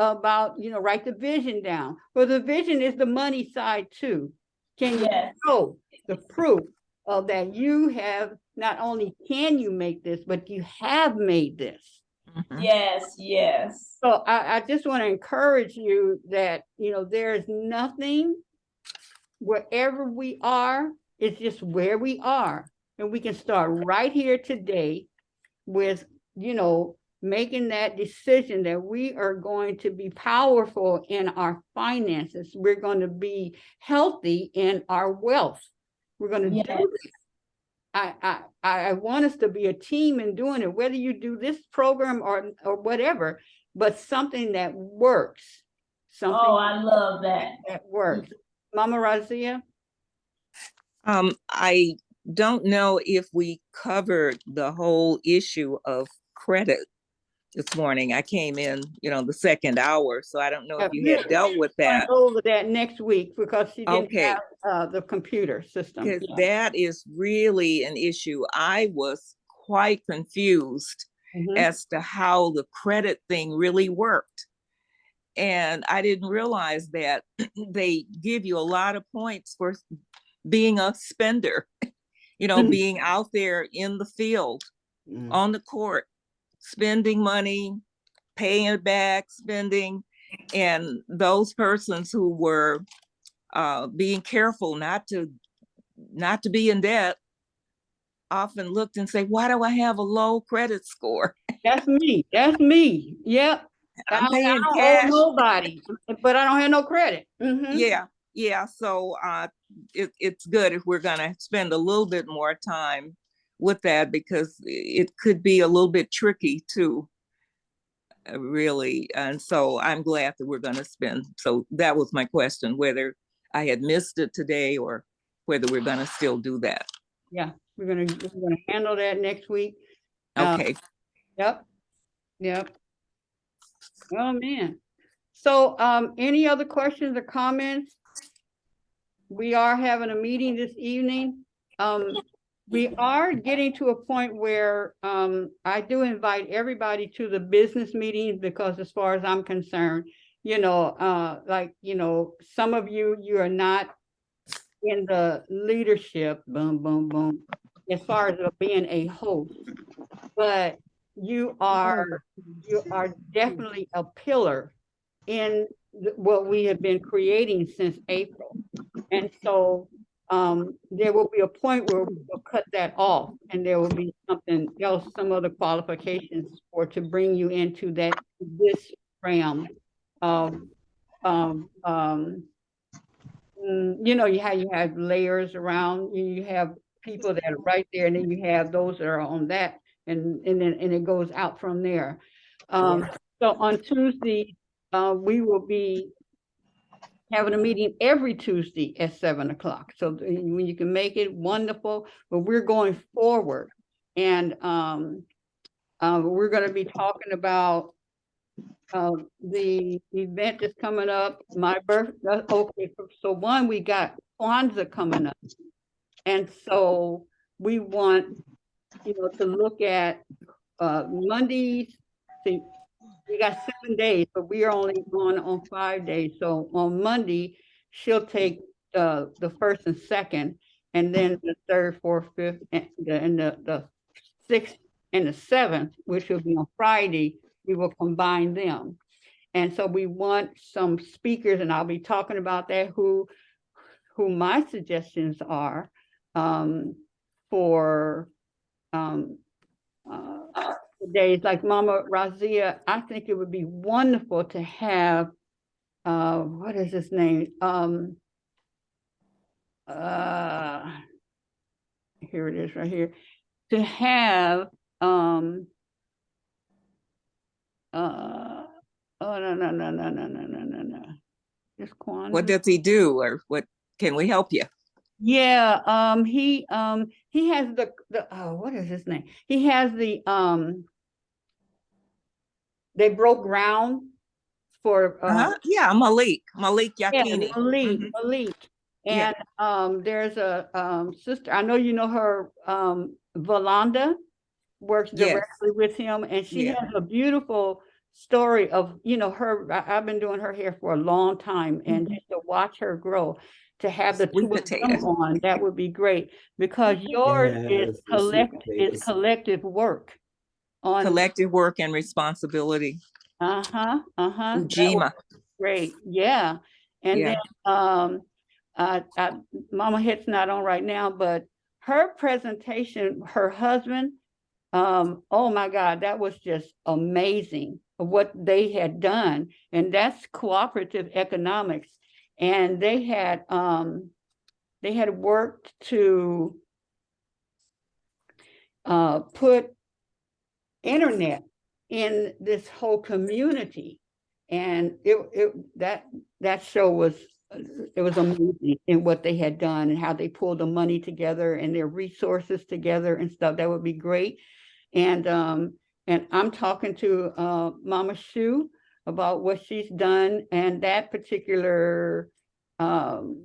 write the vision down. Well, the vision is the money side too. Can you show the proof of that you have, not only can you make this, but you have made this? Yes. So I just want to encourage you that, there is nothing, wherever we are, it's just where we are. And we can start right here today with, making that decision that we are going to be powerful in our finances. We're going to be healthy in our wealth. We're going to do this. I want us to be a team in doing it, whether you do this program or whatever, but something that works. Something I love that. That works. Mama Raziya? I don't know if we covered the whole issue of credit this morning. I came in, the second hour, so I don't know if you had dealt with that. Go over that next week because she didn't have the computer system. Because that is really an issue. I was quite confused as to how the credit thing really worked. And I didn't realize that they give you a lot of points for being a spender, being out there in the field, on the court, spending money, paying it back, spending. And those persons who were being careful not to be in debt often looked and say, why do I have a low credit score? That's me. Yep. I'm paying I don't cash. owe nobody, but I don't have no credit. Yeah. So it's good if we're going to spend a little bit more time with that, because it could be a little bit tricky too, really. And so I'm glad that we're going to spend. So that was my question, whether I had missed it today or whether we're going to still do that. Yeah, we're gonna handle that next week. Okay. Yep. Oh man. So any other questions or comments? We are having a meeting this evening. We are getting to a point where I do invite everybody to the business meetings, because as far as I'm concerned, some of you are not in the leadership, as far as being a host, but you are definitely a pillar in what we have been creating since April. And so there will be a point where we will cut that off, and there will be something else, some other qualifications for to bring you into this realm of you know, you have layers around, you have people that are right there, and then you have those that are on that, and it goes out from there. So on Tuesday, we will be having a meeting every Tuesday at 7 o'clock. So when you can make it, wonderful, but we're going forward. And we're going to be talking about the event that's coming up, my birthday. Okay, so one, we got Kwanzaa coming up. And so we want, you know, to look at Mondays. See, we got 7 days, but we are only going on 5 days. So on Monday, she'll take the first and second, and then the third, fourth, fifth, and the sixth and the seventh, which will be on Friday, we will combine them. And so we want some speakers, and I'll be talking about that, who my suggestions are for days like Mama Raziya. I think it would be wonderful to have what is his name? Here it is right here. To have oh no. Just Kwanzaa. What does he do, or what can we help you? Yeah, he has the what is his name? He has the they broke ground for yeah, Malik yeah, Jacqueline. Malik. And there's a sister, I know you know her, Valanda works directly with him, and she has a beautiful story of, you know, her. I've been doing her hair for a long time, and just to watch her grow, to have the two of them on, that would be great, because yours is collective work. On collective work and responsibility. Ujima. Great, yeah. And then Mama Hit's not on right now, but her presentation, her husband, oh my God, that was just amazing what they had done. And that's cooperative economics. And they had worked to put internet in this whole community. And that show was, it was amazing in what they had done and how they pulled the money together and their resources together and stuff. That would be great. And I'm talking to Mama Shu about what she's done, and that particular Kwanzaa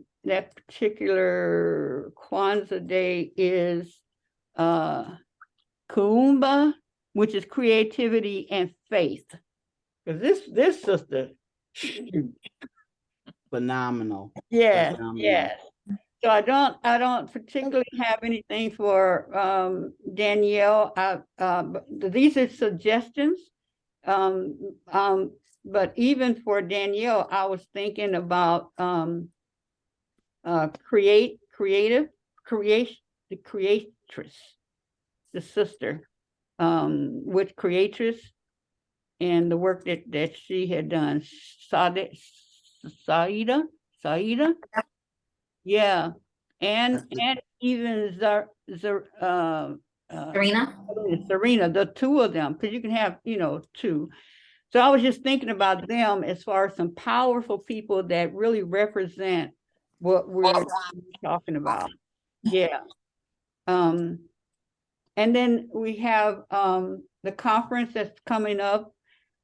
day is Kuumba, which is creativity and faith. Because this sister, phenomenal. Yes, yes. So I don't particularly have anything for Danielle. But these are suggestions. But even for Danielle, I was thinking about the creatress, the sister, with creatress and the work that she had done. Saida. Yeah, and even Serena, the two of them, because you can have, you know, two. So I was just thinking about them as far as some powerful people that really represent what we're talking about. Yeah. And then we have the conference that's coming up.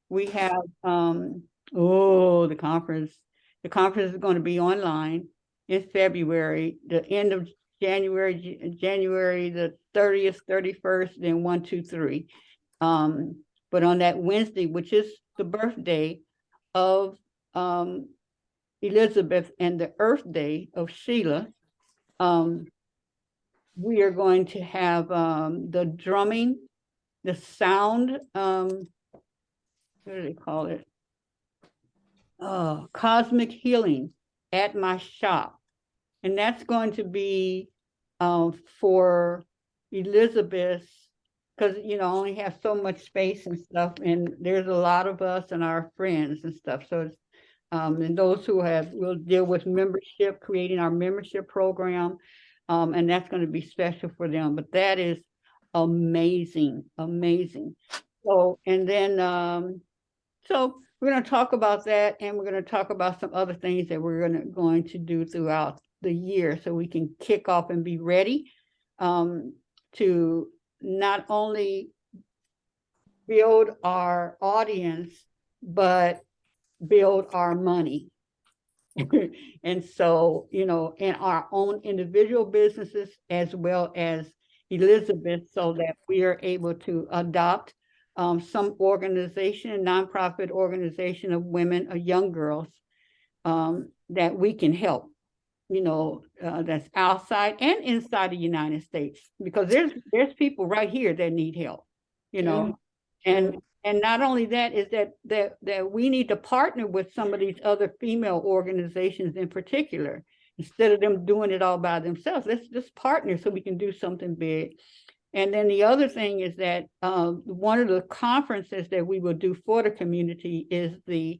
We have the conference. The conference is going to be online in February, the end of January the 30th, 31st, then 1, 2, 3. But on that Wednesday, which is the birthday of Elizabeth and the Earth Day of Sheila, we are going to have the drumming, the sound, what do they call it? Cosmic healing at my shop. And that's going to be for Elizabeth, because only have so much space and stuff, and there's a lot of us and our friends and stuff. So it's and those who will deal with membership, creating our membership program, and that's going to be special for them. But that is amazing, amazing. So, and then so we're going to talk about that, and we're going to talk about some other things that we're going to do throughout the year, so we can kick off and be ready to not only build our audience, but build our money. And so, in our own individual businesses as well as Elizabeth, so that we are able to adopt some organization, nonprofit organization of women, of young girls, that we can help, that's outside and inside the United States, because there's people right here that need help, and not only that is that we need to partner with some of these other female organizations in particular, instead of them doing it all by themselves. Let's just partner so we can do something big. And then the other thing is that one of the conferences that we will do for the community is the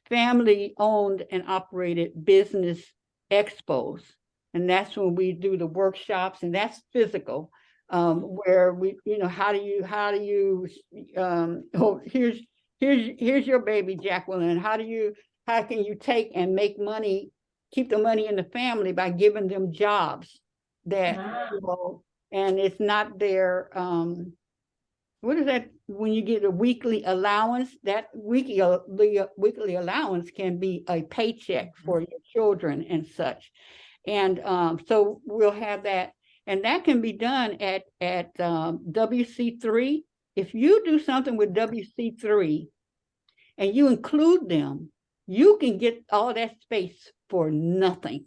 family-owned and operated business expos. And that's when we do the workshops, and that's physical, where we, how do you, here's your baby, Jacqueline. How can you take and make money, keep the money in the family by giving them jobs that, and it's not their, what is that, when you get a weekly allowance, that weekly allowance can be a paycheck for your children and such. And so we'll have that, and that can be done at WC3. If you do something with WC3 and you include them, you can get all that space for nothing.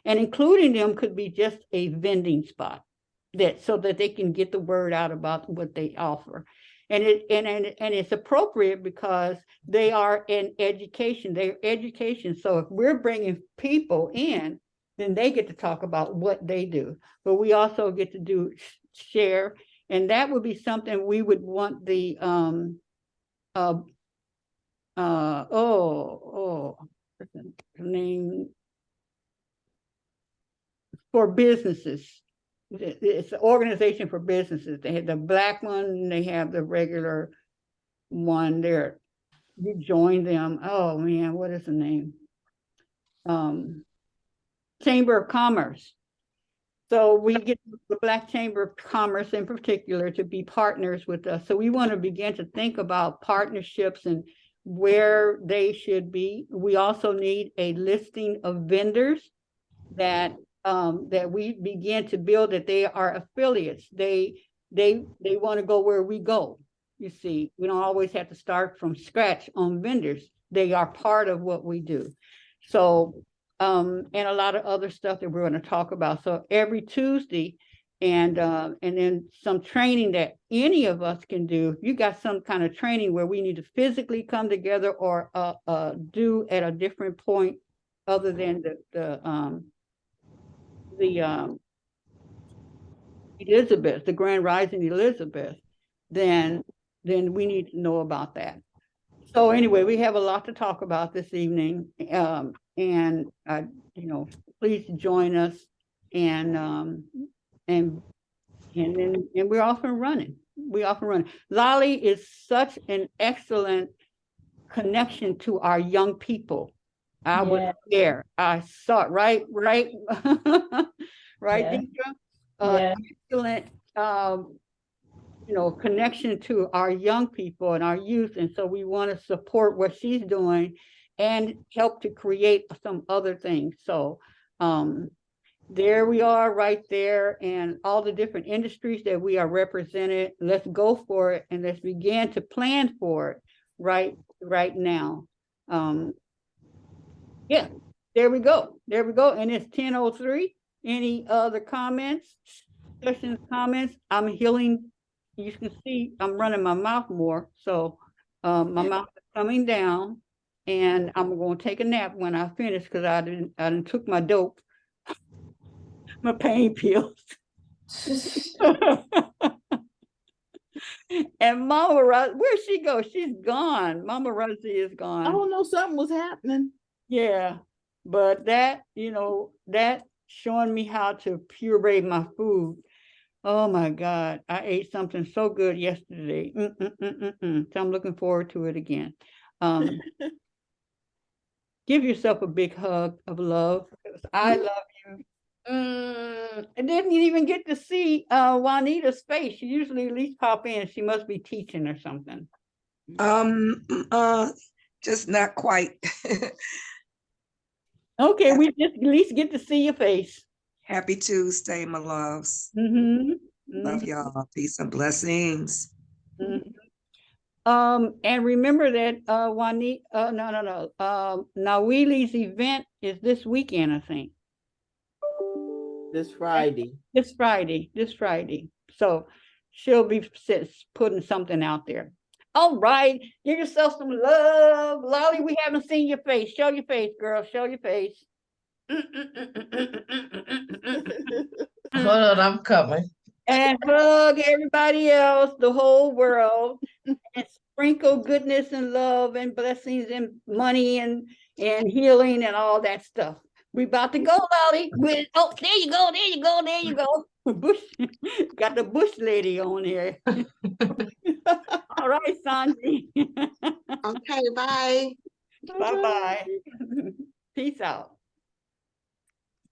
And including them could be just a vending spot, so that they can get the word out about what they offer. And it's appropriate because they are in education. They're education. So if we're bringing people in, then they get to talk about what they do. But we also get to share, and that would be something we would want the what's the name, for businesses. It's an organization for businesses. They have the black one, and they have the regular one there. You join them. Oh man, what is the name? Chamber of Commerce. So we get the Black Chamber of Commerce in particular to be partners with us. So we want to begin to think about partnerships and where they should be. We also need a listing of vendors that we begin to build, that they are affiliates. They want to go where we go. You see, we don't always have to start from scratch on vendors. They are part of what we do. So, and a lot of other stuff that we're going to talk about. So every Tuesday, and then some training that any of us can do. If you got some kind of training where we need to physically come together or do at a different point other than the Elizabeth, the Grand Rising Elizabeth, then we need to know about that. So anyway, we have a lot to talk about this evening, and please join us, and we're off and running. Lolly is such an excellent connection to our young people. I was there. I saw it. Right, right, Deitra? Excellent, connection to our young people and our youth. And so we want to support what she's doing and help to create some other things. So there we are right there, and all the different industries that we are represented. Let's go for it, and let's begin to plan for it right now. Yeah, there we go. And it's 10:03. Any other comments, questions, comments? I'm healing. You can see I'm running my mouth more. So my mouth is coming down. and I'm gonna take a nap when I finish because I didn't took my dope, my pain pills. And Mama where'd she go? She's gone. Mama Raziya is gone. I don't know, something was happening. Yeah, but that, you know, that showing me how to puree my food. Oh my God, I ate something so good yesterday. So I'm looking forward to it again. Give yourself a big hug of love. I love you. I didn't even get to see Juanita's face. She usually at least pop in. She must be teaching or something. Just not quite. Okay, we just at least get to see your face. Happy Tuesday, my loves. Love y'all. Peace and blessings. And remember that Juanita, Nawili's event is this weekend, I think. This Friday. This Friday. So she'll be putting something out there. All right, give yourself some love. Lolly, we haven't seen your face. Show your face, girl. Show your face. Hold on, I'm coming. And hug everybody else, the whole world, and sprinkle goodness and love and blessings and money and healing and all that stuff. We about to go, Lolly. Oh, there you go. Bush, got the bush lady on here. All right, Sanji. Okay, bye. Bye-bye. Peace out.